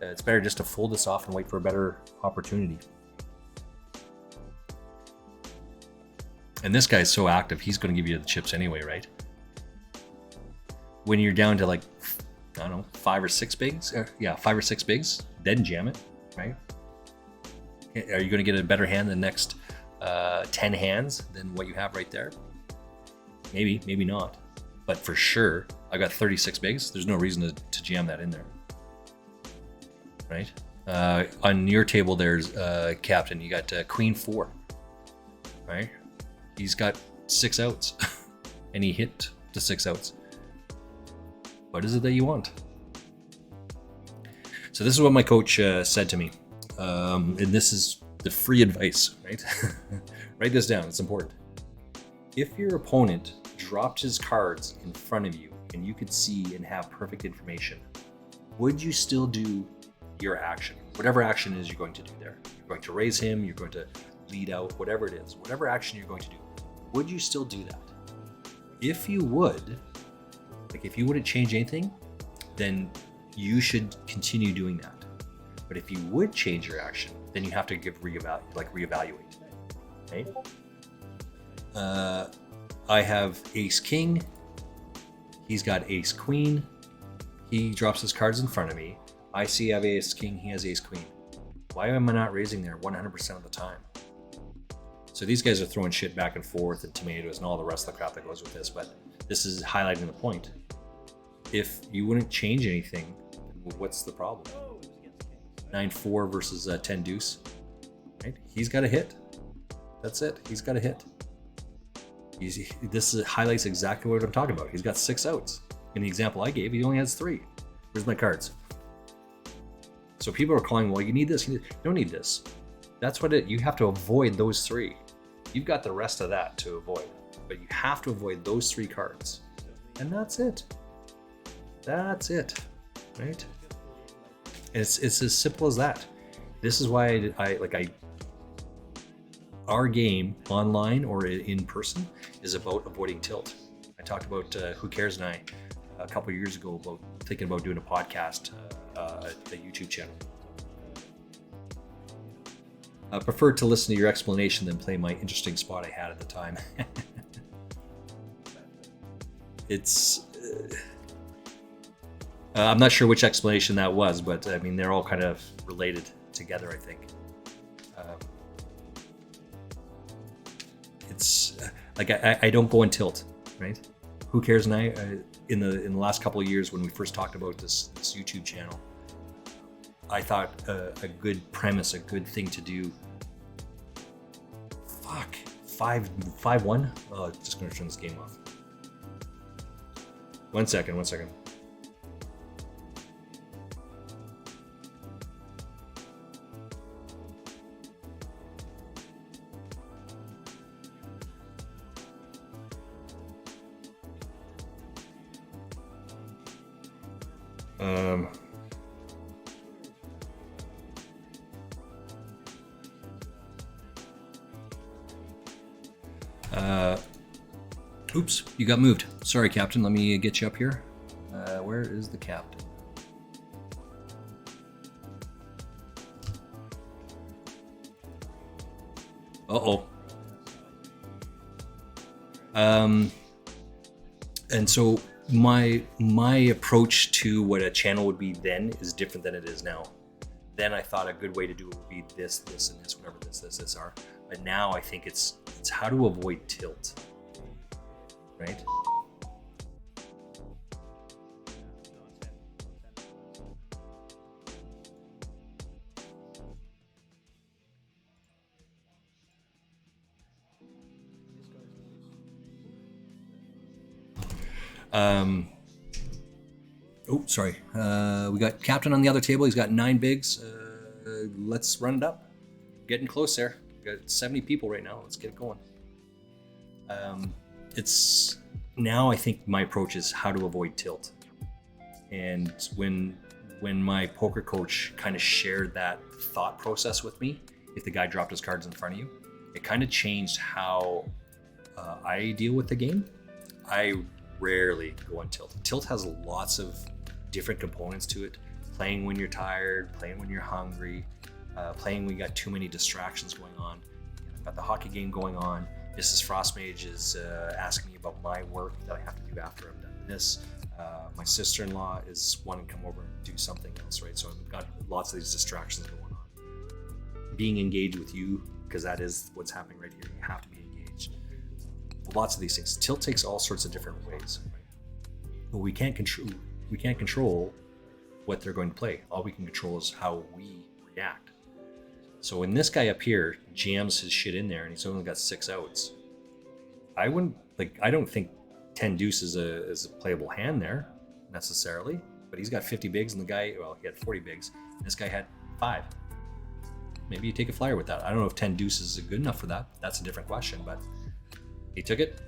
it's better just to fold this off and wait for a better opportunity. And this guy's so active, he's going to give you the chips anyway, right? When you're down to like, I don't know, 5 or 6 bigs? 5 or 6 bigs, then jam it, right? Are you going to get a better hand the next 10 hands than what you have right there? Maybe, maybe not. But for sure, I got 36 bigs. There's no reason to jam that in there, right? On your table, there's Captain. You got Queen 4, right? He's got 6 outs and he hit the 6 outs. What is it that you want? So this is what my coach said to me. And this is the free advice, right? Write this down, it's important. If your opponent dropped his cards in front of you and you could see and have perfect information, would you still do your action? Whatever action it is you're going to do there. You're going to raise him, you're going to lead out, whatever it is, whatever action you're going to do, would you still do that? If you would, like if you wouldn't change anything, then you should continue doing that. But if you would change your action, then you have to reevaluate, right? I have ace king. He's got ace queen. He drops his cards in front of me. I see I have ace king. He has ace queen. Why am I not raising there 100% of the time? So these guys are throwing shit back and forth and tomatoes and all the rest of the crap that goes with this. But this is highlighting the point. If you wouldn't change anything, what's the problem? 9-4 versus 10 deuce. Right? He's got a hit. That's it. He's got a hit. This highlights exactly what I'm talking about. He's got 6 outs. In the example I gave, he only has 3. Where's my cards? So people are calling, well, you need this. You don't need this. That's what you have to avoid those 3. You've got the rest of that to avoid, but you have to avoid those 3 cards. And that's it. That's it, right? And it's as simple as that. This is why our game online or in person is about avoiding tilt. I talked about Who Cares and I a couple of years ago about thinking about doing a podcast, a YouTube channel. I prefer to listen to your explanation than play my interesting spot I had at the time. It's I'm not sure which explanation that was, but I mean they're all kind of related together, I think. It's like I don't go on tilt, right? Who Cares and I in the last couple of years when we first talked about this YouTube channel, I thought a good premise, a good thing to do. 5-1. Oh, just gonna turn this game off. One second. Oops, you got moved. Sorry, Captain. Let me get you up here. Where is the captain? Uh-oh. And so my approach to what a channel would be then is different than it is now. Then I thought a good way to do it would be this, and this, whatever this are. But now I think it's how to avoid tilt, right? Oh, sorry. We got Captain on the other table. He's got 9 bigs. Let's run it up. Getting close there. We got 70 people right now. Let's get it going. It's now I think my approach is how to avoid tilt. And when my poker coach kind of shared that thought process with me, if the guy dropped his cards in front of you, it kind of changed how I deal with the game. I rarely go on tilt. Tilt has lots of different components to it. Playing when you're tired, playing when you're hungry, playing when you got too many distractions going on. I've got the hockey game going on. Mrs. Frostmage is asking me about my work that I have to do after I've done this. My sister-in-law is wanting to come over and do something else, right? So I've got lots of these distractions going on. Being engaged with you, because that is what's happening right here. You have to be engaged. Lots of these things. Tilt takes all sorts of different ways. But we can't control what they're going to play. All we can control is how we react. So when this guy up here jams his shit in there and he's only got 6 outs, I wouldn't like. I don't think 10 deuce is a playable hand there necessarily. But he's got 50 bigs, and the guy, well, he had 40 bigs. And this guy had 5. Maybe you take a flyer with that. I don't know if 10 deuce is good enough for that. That's a different question. But he took it.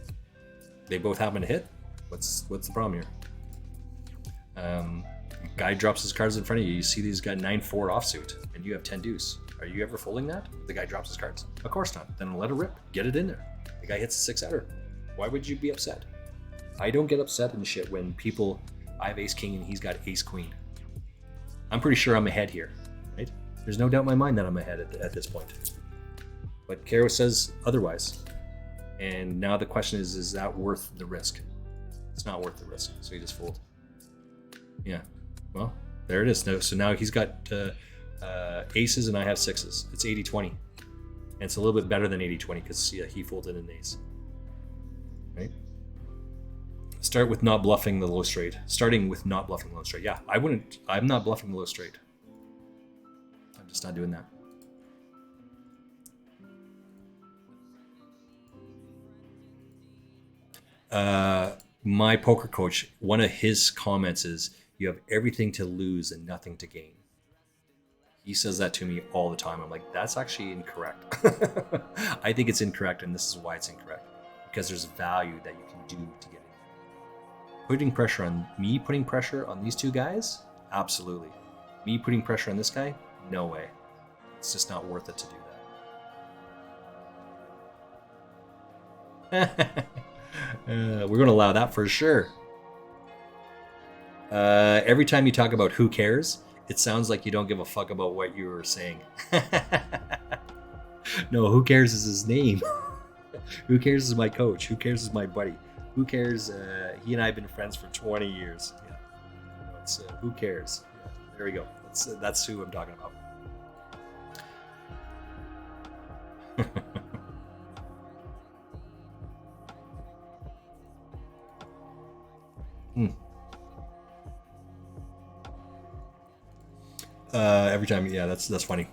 They both happen to hit. What's the problem here? Guy drops his cards in front of you. You see he's got 9-4 offsuit, and you have 10 deuce. Are you ever folding that? The guy drops his cards. Of course not. Then let it rip. Get it in there. The guy hits a 6-outer. Why would you be upset? I don't get upset in shit when people. I have ace king and he's got ace queen. I'm pretty sure I'm ahead here, right? There's no doubt in my mind that I'm ahead at this point. But Caro says otherwise. And now the question is that worth the risk? It's not worth the risk, so you just fold. Yeah, well, there it is. So now he's got aces and I have 6s. It's 80-20. And it's a little bit better than 80-20 because he folded an ace. Right? Start with not bluffing the low straight. Starting with not bluffing the low straight. Yeah, I'm not bluffing the low straight. I'm just not doing that. My poker coach, one of his comments is, you have everything to lose and nothing to gain. He says that to me all the time. I'm like, that's actually incorrect. I think it's incorrect, and this is why it's incorrect. Because there's value that you can do to get it. Putting pressure on these two guys? Absolutely. Me putting pressure on this guy? No way. It's just not worth it to do that. We're going to allow that for sure. Every time you talk about who cares, it sounds like you don't give a fuck about what you were saying. No, who cares is his name. Who cares is my coach. Who cares is my buddy. Who cares? He and I have been friends for 20 years. Yeah. It's, who cares? Yeah. There we go. That's who I'm talking about. Every time, yeah, that's funny.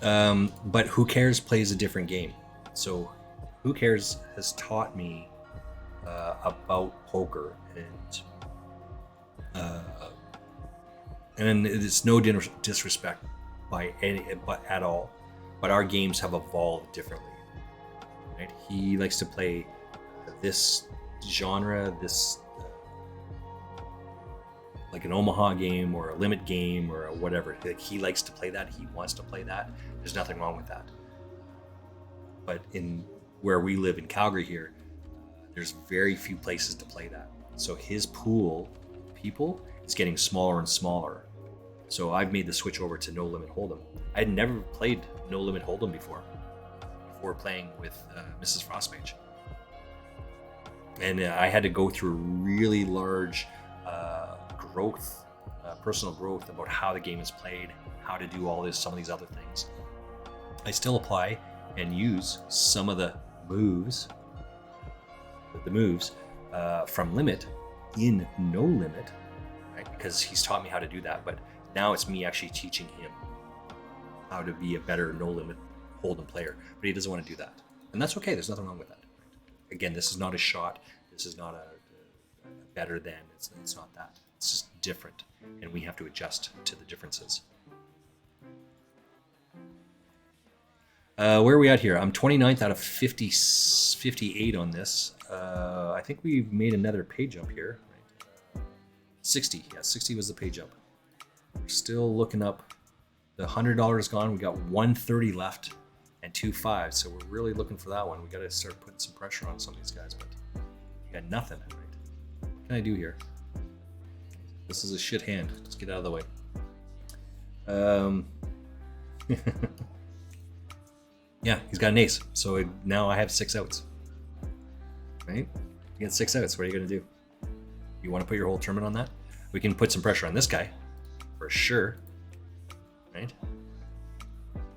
But Who Cares plays a different game. So Who Cares has taught me about poker, and it's no disrespect at all, but our games have evolved differently. Right? He likes to play this genre, like an Omaha game or a limit game or whatever. Like, he likes to play that. He wants to play that. There's nothing wrong with that. But in where we live in Calgary here, there's very few places to play that. So his pool of people is getting smaller and smaller. So I've made the switch over to No Limit Hold'em. I'd never played No Limit Hold'em before playing with Mrs. Frostmage. And I had to go through really large growth, personal growth about how the game is played, how to do some of these other things. I still apply and use some of the moves from Limit in No Limit, right? Because he's taught me how to do that. But now it's me actually teaching him how to be a better No Limit Hold'em player. But he doesn't want to do that, and that's okay. There's nothing wrong with that. Again, this is not a shot. This is not a better than. It's not that. It's just different, and we have to adjust to the differences. Where are we at here? I'm 29th out of 58 on this. I think we've made another pay jump here. 60. Yeah, 60 was the pay jump. We're still looking up. The $100 gone. We got 130 left and 2 5s. So we're really looking for that one. We got to start putting some pressure on some of these guys, but you got nothing. Right? What can I do here? This is a shit hand. Just get out of the way. Yeah, he's got an ace. So now I have 6 outs. Right? You got 6 outs. What are you going to do? You want to put your whole tournament on that? We can put some pressure on this guy. For sure. Right?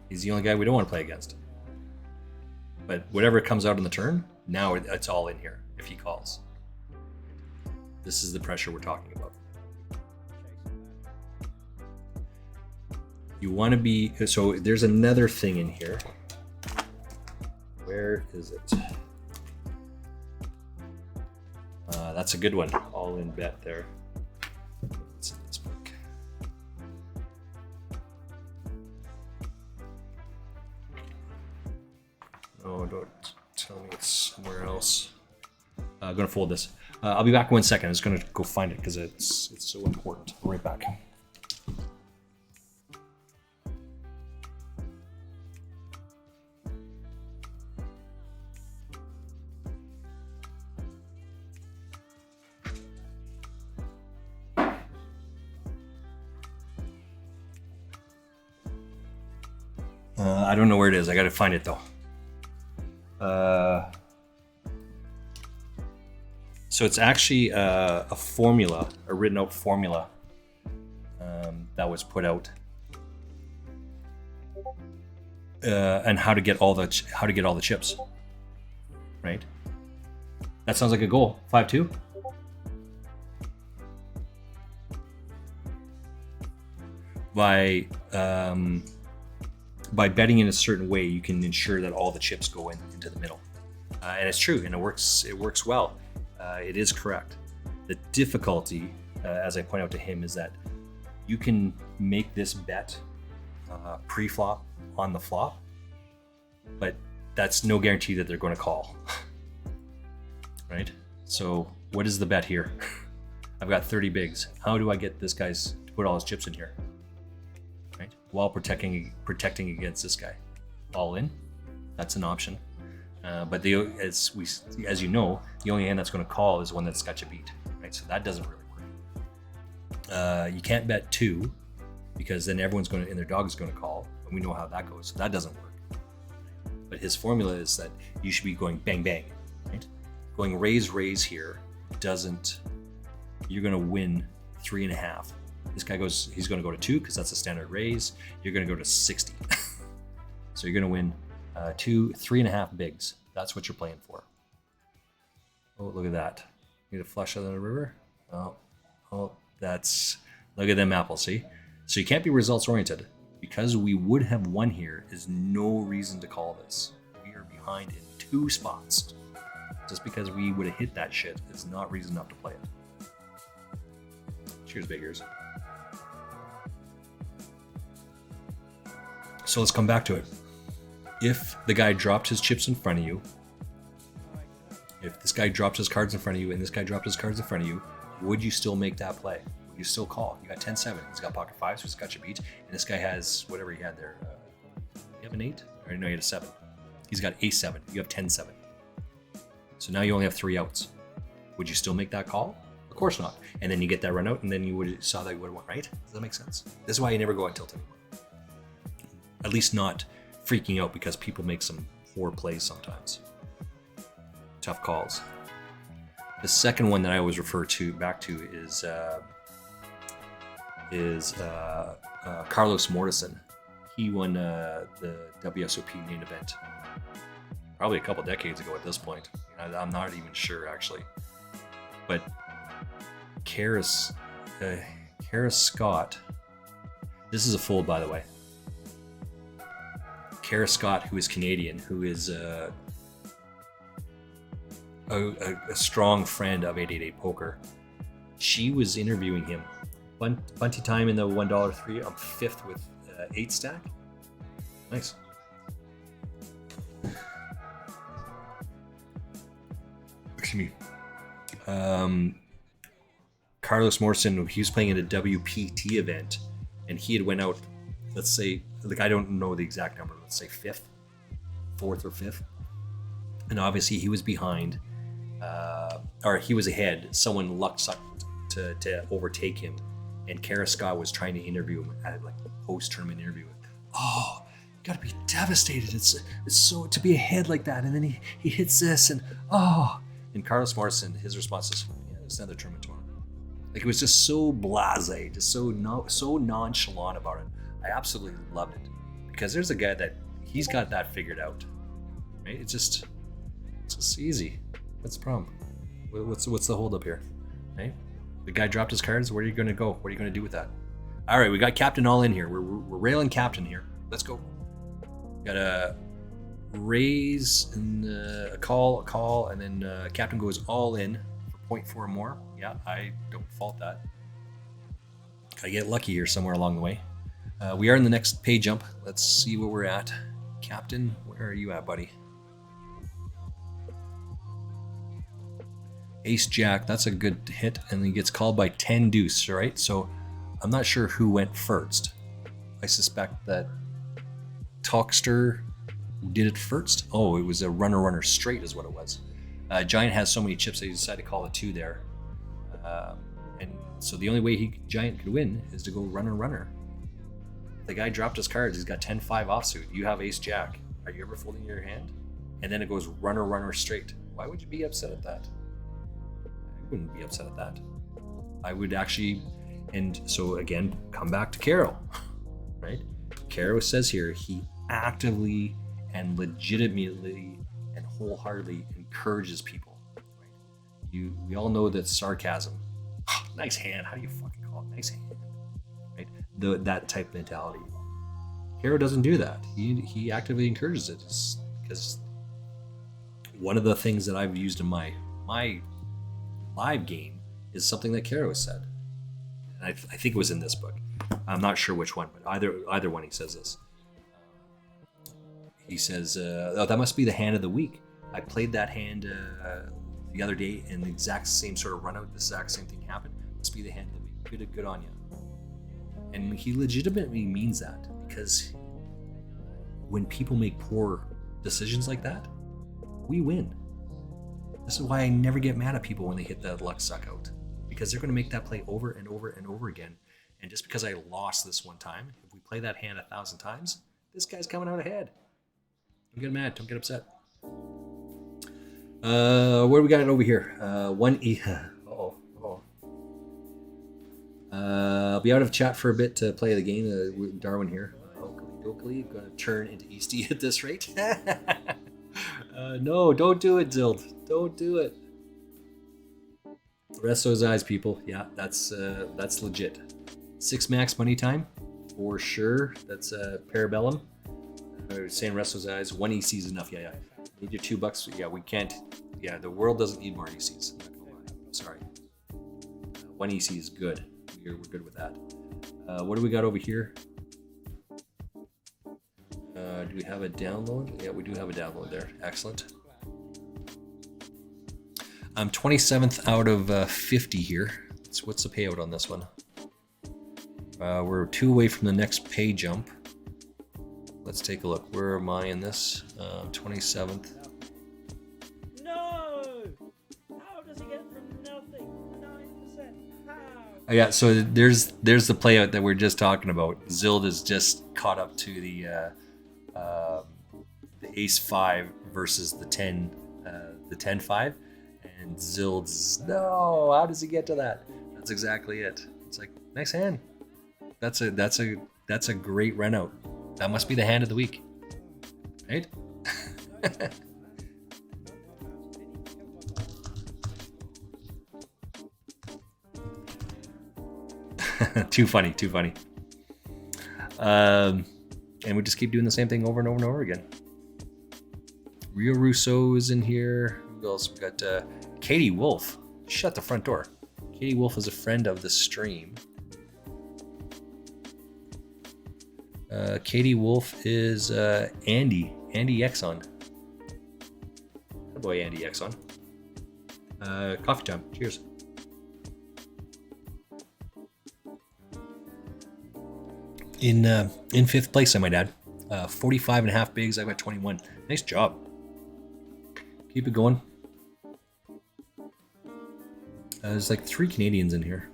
He's the only guy we don't want to play against. But whatever comes out on the turn, now it's all in here if he calls. This is the pressure we're talking about. You want to be... So there's another thing in here. Where is it? That's a good one. All in bet there. What's in this book? Oh, don't tell me it's somewhere else. I'm gonna fold this. I'll be back in 1 second. I'm just gonna go find it because it's so important. I'll be right back. I don't know where it is. I gotta find it though. So it's actually a formula, a written out formula that was put out, and how to get all the chips. Right. That sounds like a goal. 5-2. By betting in a certain way, you can ensure that all the chips go into the middle, and it's true, and it works well. It is correct. The difficulty, as I point out to him, is that you can make this bet pre-flop on the flop, but that's no guarantee that they're going to call. Right? So what is the bet here? I've got 30 bigs. How do I get this guy's to put all his chips in here? Right? While protecting against this guy. All in. That's an option. But as you know, the only hand that's going to call is one that's got you beat. Right? So that doesn't really work. You can't bet 2 because then everyone's going to, and their dog is going to call, and we know how that goes. So that doesn't work. But his formula is that you should be going bang bang. Right? Going raise here doesn't. You're going to win 3.5. This guy goes. He's going to go to 2 because that's a standard raise. You're going to go to 60. So you're going to win 3.5 bigs. That's what you're playing for. Oh, look at that. Need a flush out of the river. Oh, that's, look at them apples. See, so you can't be results oriented. Because we would have won here is no reason to call this. We are behind in 2 spots. Just because we would have hit that shit is not reason enough to play it. Cheers, big ears. So let's come back to it. If the guy dropped his chips in front of you, if this guy dropped his cards in front of you and this guy dropped his cards in front of you, would you still make that play? Would you still call? You got 10-7. He's got pocket 5, so he's got you beat. And this guy has whatever he had there. You have an 8? Or no, he had a 7. He's got a7. You have 10-7. So now you only have 3 outs. Would you still make that call? Of course not. And then you get that run out, and then you would saw that you would have won, right? Does that make sense? This is why you never go on tilt anymore. At least not freaking out because people make some poor plays sometimes. Tough calls. The second one that I always refer back to is Carlos Morrison. He won the WSOP main event probably a couple decades ago at this point. I'm not even sure actually. But Kara Scott, this is a fold by the way. Kara Scott, who is Canadian, who is a strong friend of 888 Poker. She was interviewing him. Bunty time in the $1.3. I'm 5th with 8 stack. Nice. Excuse me. Carlos Morrison, he was playing at a WPT event, and he had went out, let's say, like I don't know the exact number, let's say 4th or 5th. And obviously he was behind, or he was ahead. Someone lucked to overtake him. And Kara Scott was trying to interview him at like the post-tournament interview. Oh, you gotta be devastated. It's so to be ahead like that. And then he hits this and oh. And Carlos Morrison, his response is, yeah, it's another tournament tomorrow. Like it was just so blasé, just so nonchalant about it. I absolutely loved it because there's a guy that he's got that figured out. Right? It's just easy. What's the problem? What's the hold up here? Right? The guy dropped his cards. Where are you going to go? What are you going to do with that? All right, we got Captain all in here. We're railing Captain here. Let's go. Got a raise and a call, and then captain goes all in for 0.4 more. Yeah, I don't fault that. I get lucky here somewhere along the way. We are in the next pay jump. Let's see where we're at. Captain, where are you at, buddy? Ace Jack, that's a good hit, and he gets called by 10 deuce, right? So I'm not sure who went first. I suspect that Talkster did it first. Oh, it was a runner straight is what it was. Giant has so many chips that he decided to call a 2 there. And so the only way Giant could win is to go runner. The guy dropped his cards. He's got 10-5 offsuit. You have Ace Jack. Are you ever folding your hand? And then it goes runner straight. Why would you be upset at that? I wouldn't be upset at that. I would actually, and so again, come back to Caro, right? Caro says here he actively and legitimately and wholeheartedly encourages people. Right? We all know that sarcasm. Nice hand. How do you fucking call it? Nice hand. Right? That type of mentality. Caro doesn't do that. He actively encourages it because one of the things that I've used in my live game is something that Caro has said. And I think it was in this book. I'm not sure which one, but either one he says this. He says, oh, that must be the hand of the week. I played that hand the other day and the exact same sort of run out, the exact same thing happened. Must be the hand of the week. Good on you. And he legitimately means that, because when people make poor decisions like that, we win. This is why I never get mad at people when they hit that luck suck out, because they're going to make that play over and over and over again. And just because I lost this one time, if we play that hand 1,000 times, this guy's coming out ahead. Don't get mad. Don't get upset. Where do we got it over here? 1E. I'll be out of chat for a bit to play the game. Darwin here. Oakley, going to turn into Eastie at this rate. No, don't do it, Zild. Don't do it. Rest those eyes, people. Yeah, that's legit. 6 max money time, for sure. That's Parabellum. Saying rest those eyes. 1 EC is enough. Yeah. Need your $2. Yeah, we can't. Yeah, the world doesn't need more ECs. I'm not gonna lie. Sorry. 1 EC is good. We're good with that. What do we got over here? Do we have a download? Yeah, we do have a download there. Excellent. I'm 27th out of 50 here. So what's the payout on this one? We're 2 away from the next pay jump. Let's take a look. Where am I in this? 27th. No! How does he get from nothing? 9%. How? Oh, yeah, so there's the playout that we're just talking about. Zild is just caught up to the ace 5 versus the 10-5, and Zild's how does he get to that? That's exactly it. It's like, nice hand. That's a great run out. That must be the hand of the week, right? Too funny. And we just keep doing the same thing over and over and over again. Rio Russo is in here. Who else? We got Katie Wolf. Shut the front door. Katie Wolf is a friend of the stream. Katie Wolf is Andy Exxon. Good boy, Andy Exxon. Coffee time. Cheers. In 5th place, I might add. 45 and a half bigs. I got 21. Nice job. Keep it going. There's like 3 Canadians in here.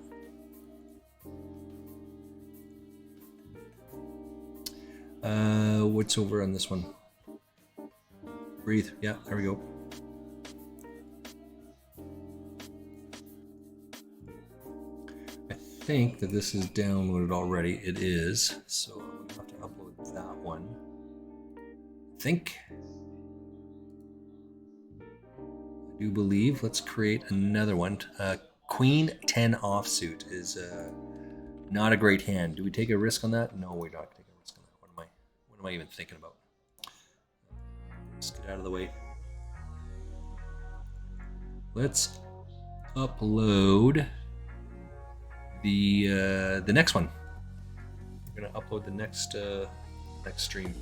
What's over on this one? Breathe. Yeah, there we go. I think that this is downloaded already. It is. So I'm gonna have to upload that one. I think. I do believe. Let's create another one. Queen 10 offsuit is not a great hand. Do we take a risk on that? No, we're not taking a risk on that. What am I even thinking about? Let's get out of the way. Let's upload the next one. We're gonna upload the next stream.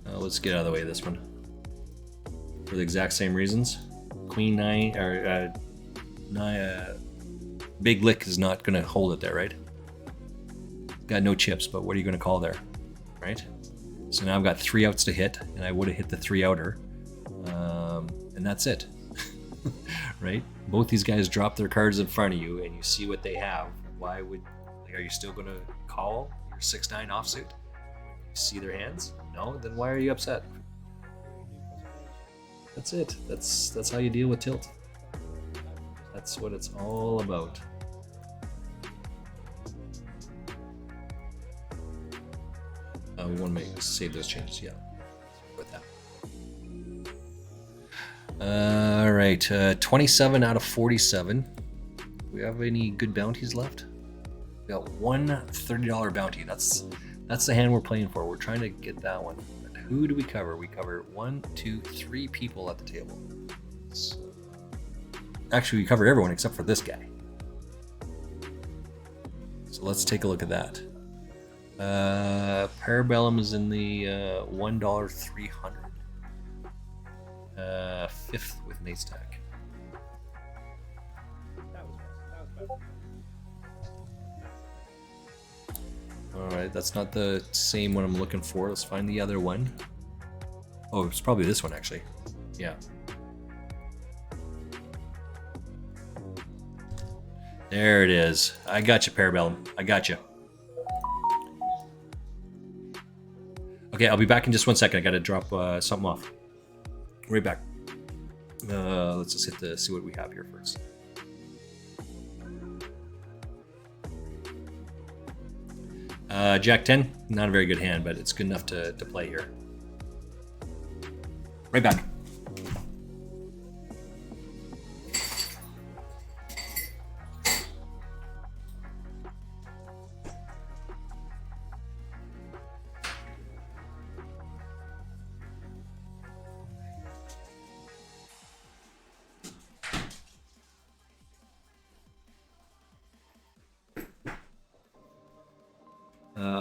Let's get out of the way of this one for the exact same reasons. Queen 9 or Big Lick is not gonna hold it there, right? Got no chips, but what are you gonna call there, right? So now I've got 3 outs to hit, and I would have hit the 3 outer, and that's it, right? Both these guys drop their cards in front of you, and you see what they have. Why would, like, are you still gonna call your 6-9 offsuit? You see their hands? No, then why are you upset? That's it. That's how you deal with tilt. That's what it's all about. We want to save those changes. Yeah, with that. All right, 27 out of 47. Do we have any good bounties left? We got one $30 bounty. That's the hand we're playing for. We're trying to get that one. But who do we cover? We cover 1, 2, 3 people at the table. So, actually, we cover everyone except for this guy. So let's take a look at that. Parabellum is in the $1.300. 5th with Nate Stack. Alright, that's not the same one I'm looking for. Let's find the other one. Oh, it's probably this one actually. Yeah. There it is. I got you, Parabellum. I got you. Okay, I'll be back in just 1 second. I gotta drop something off. Right back. Let's just hit see what we have here first. Jack 10, not a very good hand, but it's good enough to play here. Right back.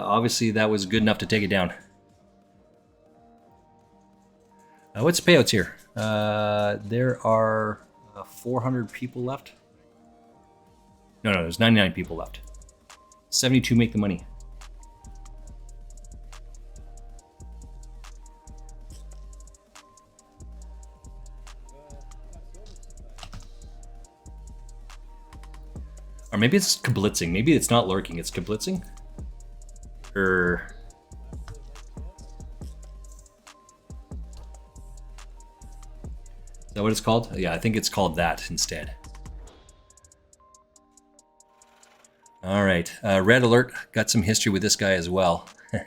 Obviously, that was good enough to take it down. What's the payouts here? There are 400 people left. No, there's 99 people left. 72 make the money. Or maybe it's kablitzing. Maybe it's not lurking, it's kablitzing. Or is that what it's called? Yeah, I think it's called that instead. All right, red alert. Got some history with this guy as well. So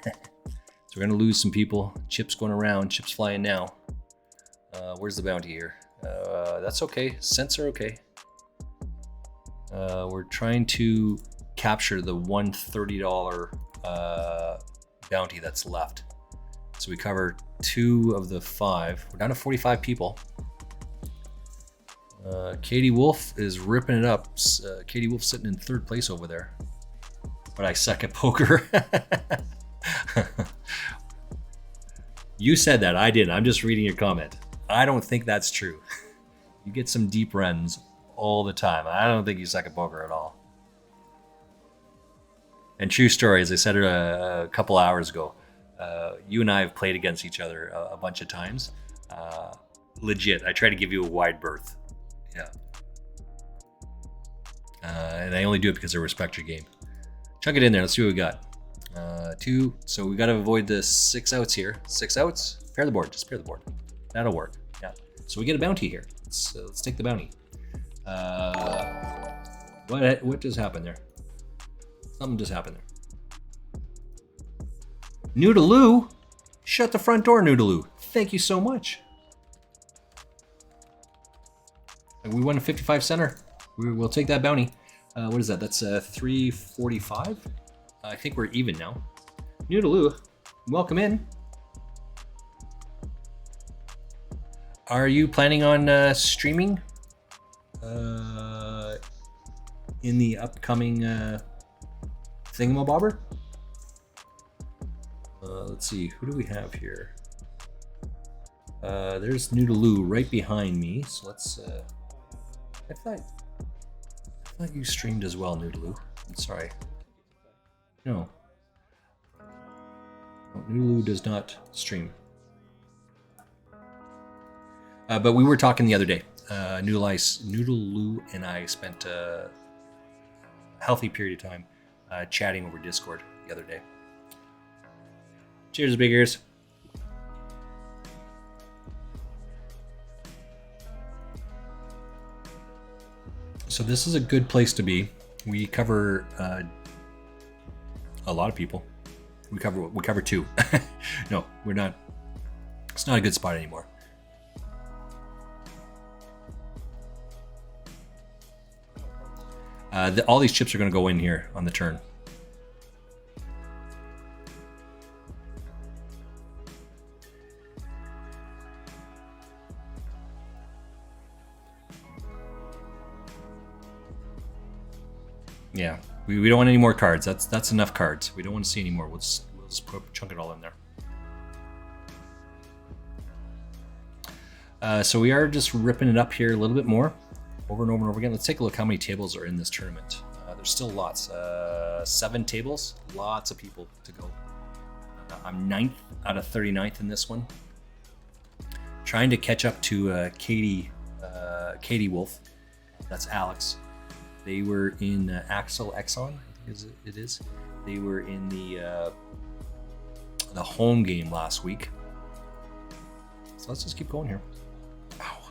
we're gonna lose some people. Chips going around. Chips flying now. Where's the bounty here? That's okay. Cents are okay. We're trying to capture the $130 bounty that's left. So we cover 2 of the 5. We're down to 45 people. Katie Wolf is ripping it up. Katie Wolf sitting in 3rd place over there. But I suck at poker. You said that, I didn't. I'm just reading your comment. I don't think that's true. You get some deep runs all the time. I don't think you suck at poker at all. And true story, as I said a couple hours ago, you and I have played against each other a bunch of times. Legit, I try to give you a wide berth. Yeah. And I only do it because I respect your game. Chunk it in there. Let's see what we got. 2. So we got to avoid the 6 outs here. 6 outs. Pair the board. Just pair the board. That'll work. Yeah. So we get a bounty here. Let's take the bounty. What just happened there? Something just happened there. Noodaloo? Shut the front door, Noodaloo. Thank you so much. And we won a 55 center. We'll take that bounty. What is that? That's 345. I think we're even now. Noodaloo, welcome in. Are you planning on streaming in the upcoming thingamabobber? Let's see, who do we have here? There's Noodaloo right behind me. So let's. I thought you streamed as well, Noodaloo. I'm sorry. No. Noodaloo does not stream. But we were talking the other day. Noodaloo and I spent a healthy period of time chatting over Discord the other day. Cheers, big ears. So this is a good place to be. We cover a lot of people. We cover two. No, we're not. It's not a good spot anymore. All these chips are going to go in here on the turn. Yeah, we don't want any more cards. That's enough cards. We don't want to see any more. We'll just chunk it all in there. So we are just ripping it up here a little bit more, over and over and over again. Let's take a look how many tables are in this tournament. There's still lots. 7 tables, lots of people to go. I'm 9th out of 39th in this one. Trying to catch up to Katie Wolf. That's Alex. They were in Axel Exxon, I think it is. They were in the home game last week. So let's just keep going here. Ow.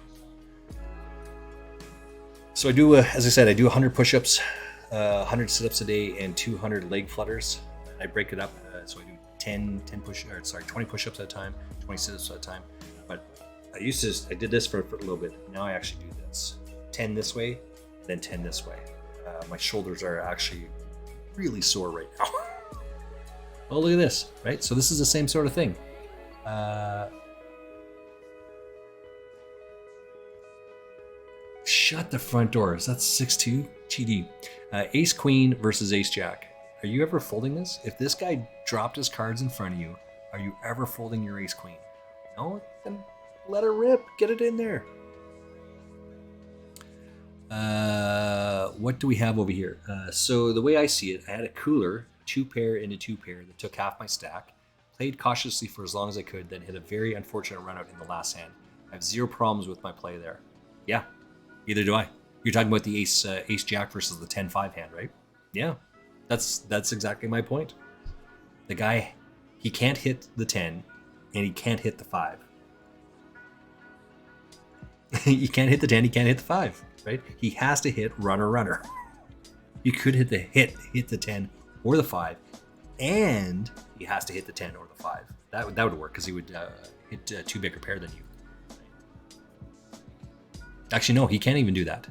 So I do, as I said, I do 100 push-ups, 100 sit-ups a day, and 200 leg flutters. I break it up, so I do 20 push-ups at a time, 20 sit-ups at a time. But I did this for a little bit. Now I actually do this: 10 this way, then 10 this way. My shoulders are actually really sore right now. Oh, look at this, right? So this is the same sort of thing. Shut the front doors. That's 6-2 GD. Ace Queen versus Ace Jack. Are you ever folding this? If this guy dropped his cards in front of you, are you ever folding your Ace Queen? No? Then let her rip. Get it in there. What do we have over here? So the way I see it, I had a cooler, 2-pair into 2-pair that took half my stack, played cautiously for as long as I could, then hit a very unfortunate run out in the last hand. I have 0 problems with my play there. Yeah, either do I. You're talking about the Ace Jack versus the 10-5 hand, right? Yeah, that's exactly my point. The guy, he can't hit the 10 and he can't hit the 5. He can't hit the 10, he can't hit the 5. Right? He has to hit runner. He could hit the 10 or the 5, and he has to hit the 10 or the 5. That would work because he would hit a 2 bigger pair than you. Actually, no, he can't even do that.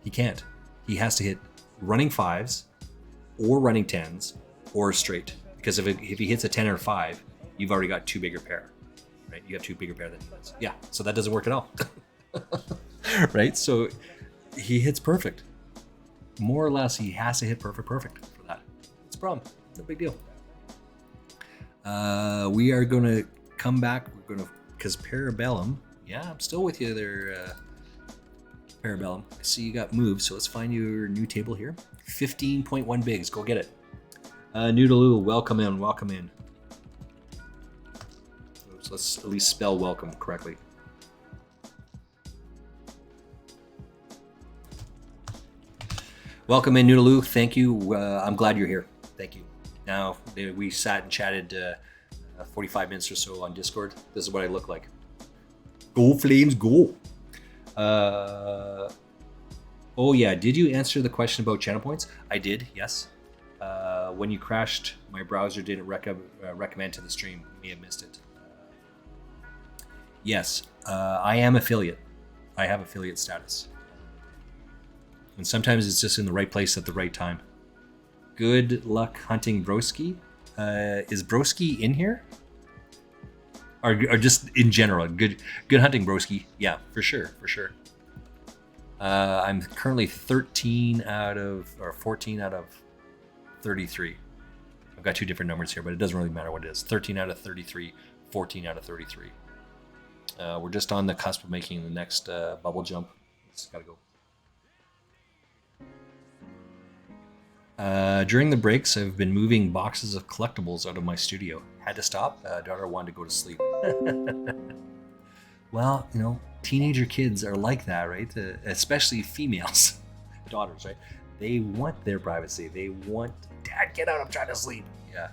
He can't. He has to hit running 5s or running 10s or straight. Because if he hits a 10 or a 5, you've already got 2 bigger pair. Right? You have 2 bigger pair than he does. Yeah, so that doesn't work at all. Right? So he hits perfect. More or less, he has to hit perfect for that. It's a problem. No big deal. We are going to come back. We're going to, because Parabellum. Yeah, I'm still with you there, Parabellum. I see you got moved, so let's find your new table here. 15.1 bigs. Go get it. Noodaloo, welcome in. So let's at least spell welcome correctly. Welcome in, Noodaloo. Thank you. I'm glad you're here. Thank you. Now, we sat and chatted 45 minutes or so on Discord. This is what I look like. Go Flames, go. Oh yeah, did you answer the question about channel points? I did, yes. When you crashed, my browser didn't recommend to the stream. You may have missed it. Yes, I am affiliate. I have affiliate status. And sometimes it's just in the right place at the right time. Good luck hunting Broski. Is Broski in here? Or just in general, good hunting, Broski. Yeah, for sure. I'm currently 14 out of 33. I've got two different numbers here, but it doesn't really matter what it is. 13 out of 33, 14 out of 33. We're just on the cusp of making the next bubble jump. It's gotta go. During the breaks, I've been moving boxes of collectibles out of my studio. Had to stop. Daughter wanted to go to sleep. Well, teenager kids are like that, right? Especially females, daughters, right? They want their privacy. They want, Dad, get out! I'm trying to sleep. Yeah.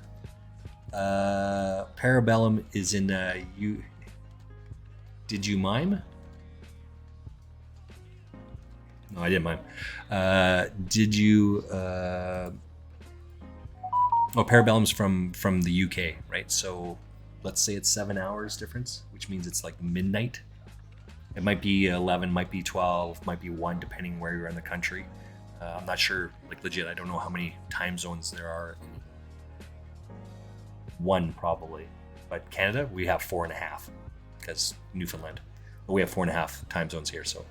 Parabellum is in you. Did you mime? No, I didn't mime. Did you? Parabellum's from the UK, right? So let's say it's 7 hours difference, which means it's like midnight. It might be 11, might be 12, might be 1, depending where you're in the country. I'm not sure, like legit, I don't know how many time zones there are. 1 probably. But Canada, we have 4.5 because Newfoundland. But we have 4.5 time zones here, so.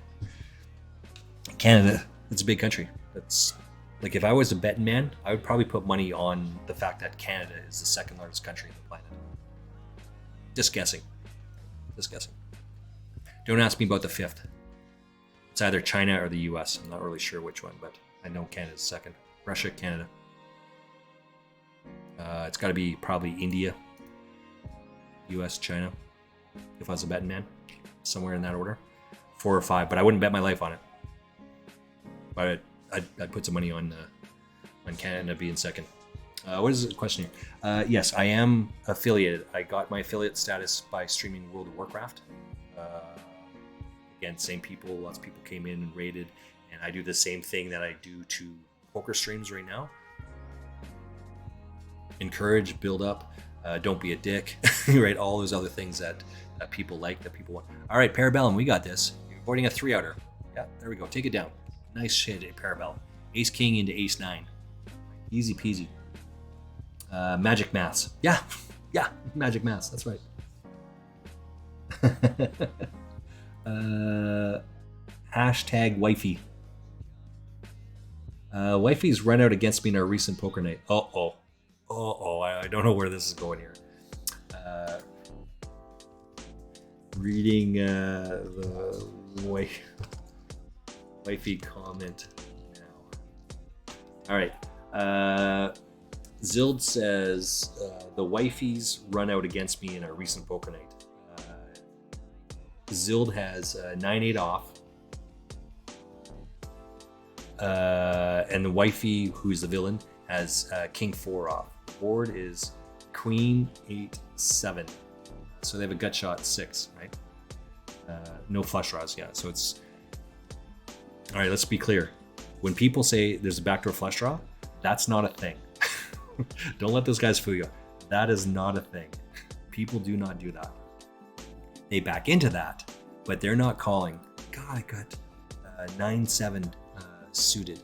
Canada, it's a big country. It's like if I was a betting man, I would probably put money on the fact that Canada is the second largest country on the planet. Just guessing. Don't ask me about the 5th. It's either China or the US. I'm not really sure which one, but I know Canada's second. Russia, Canada. It's got to be probably India, US, China. If I was a betting man, somewhere in that order. 4 or 5, but I wouldn't bet my life on it. But I'd put some money on Canada being second. What is the question here? Yes, I am affiliated. I got my affiliate status by streaming World of Warcraft. Again, same people. Lots of people came in and raided, and I do the same thing that I do to poker streams right now. Encourage, build up, don't be a dick, right? All those other things that people like, that people want. All right, Parabellum, we got this. You're avoiding a 3-outer. Yeah, there we go. Take it down. Nice hit, Parabellum. Ace King into Ace 9. Easy peasy. Magic Maths. Yeah, Magic Maths. That's right. Hashtag wifey. Wifey's run out against me in our recent poker night. Uh-oh. I don't know where this is going here. Reading the wifey comment now. All right. Zild says, the wifey's run out against me in our recent poker night. Zild has 9-8 off. And the wifey, who's the villain, has King 4 off. Board is Queen 8-7. So they have a gut shot 6, right? No flush draws, yeah. So it's... All right, let's be clear. When people say there's a backdoor flush draw, that's not a thing. Don't let those guys fool you. That is not a thing. People do not do that. They back into that, but they're not calling. God, I got 9-7 suited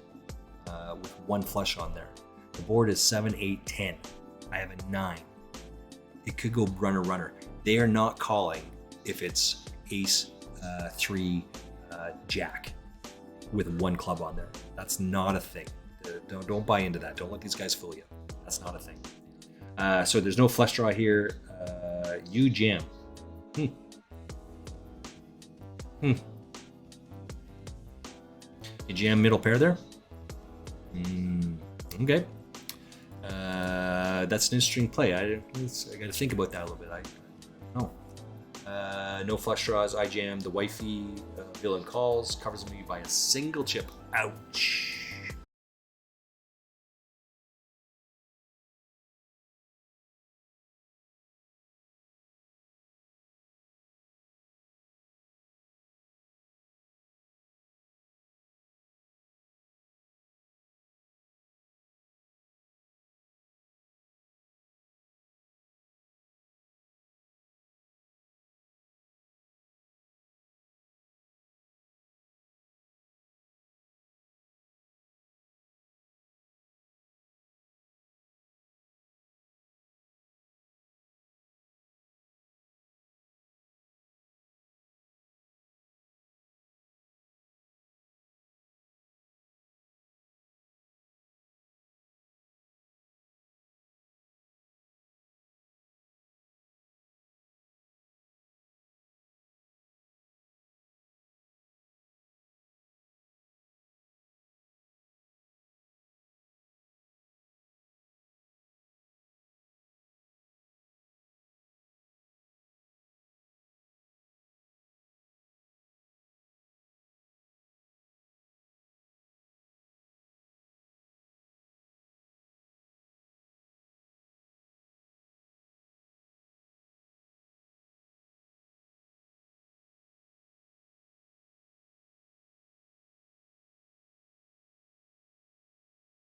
with 1 flush on there. The board is 7-8-10. I have a 9. It could go runner. They are not calling if it's ace 3 jack with 1 club on there. That's not a thing. Don't buy into that. Don't let these guys fool you. That's not a thing. So there's no flush draw here. You jam. You jam middle pair there? Okay. That's an interesting play. I got to think about that a little bit. I don't know. No flush draws. I jam. The wifey villain calls. Covers me by a single chip. Ouch.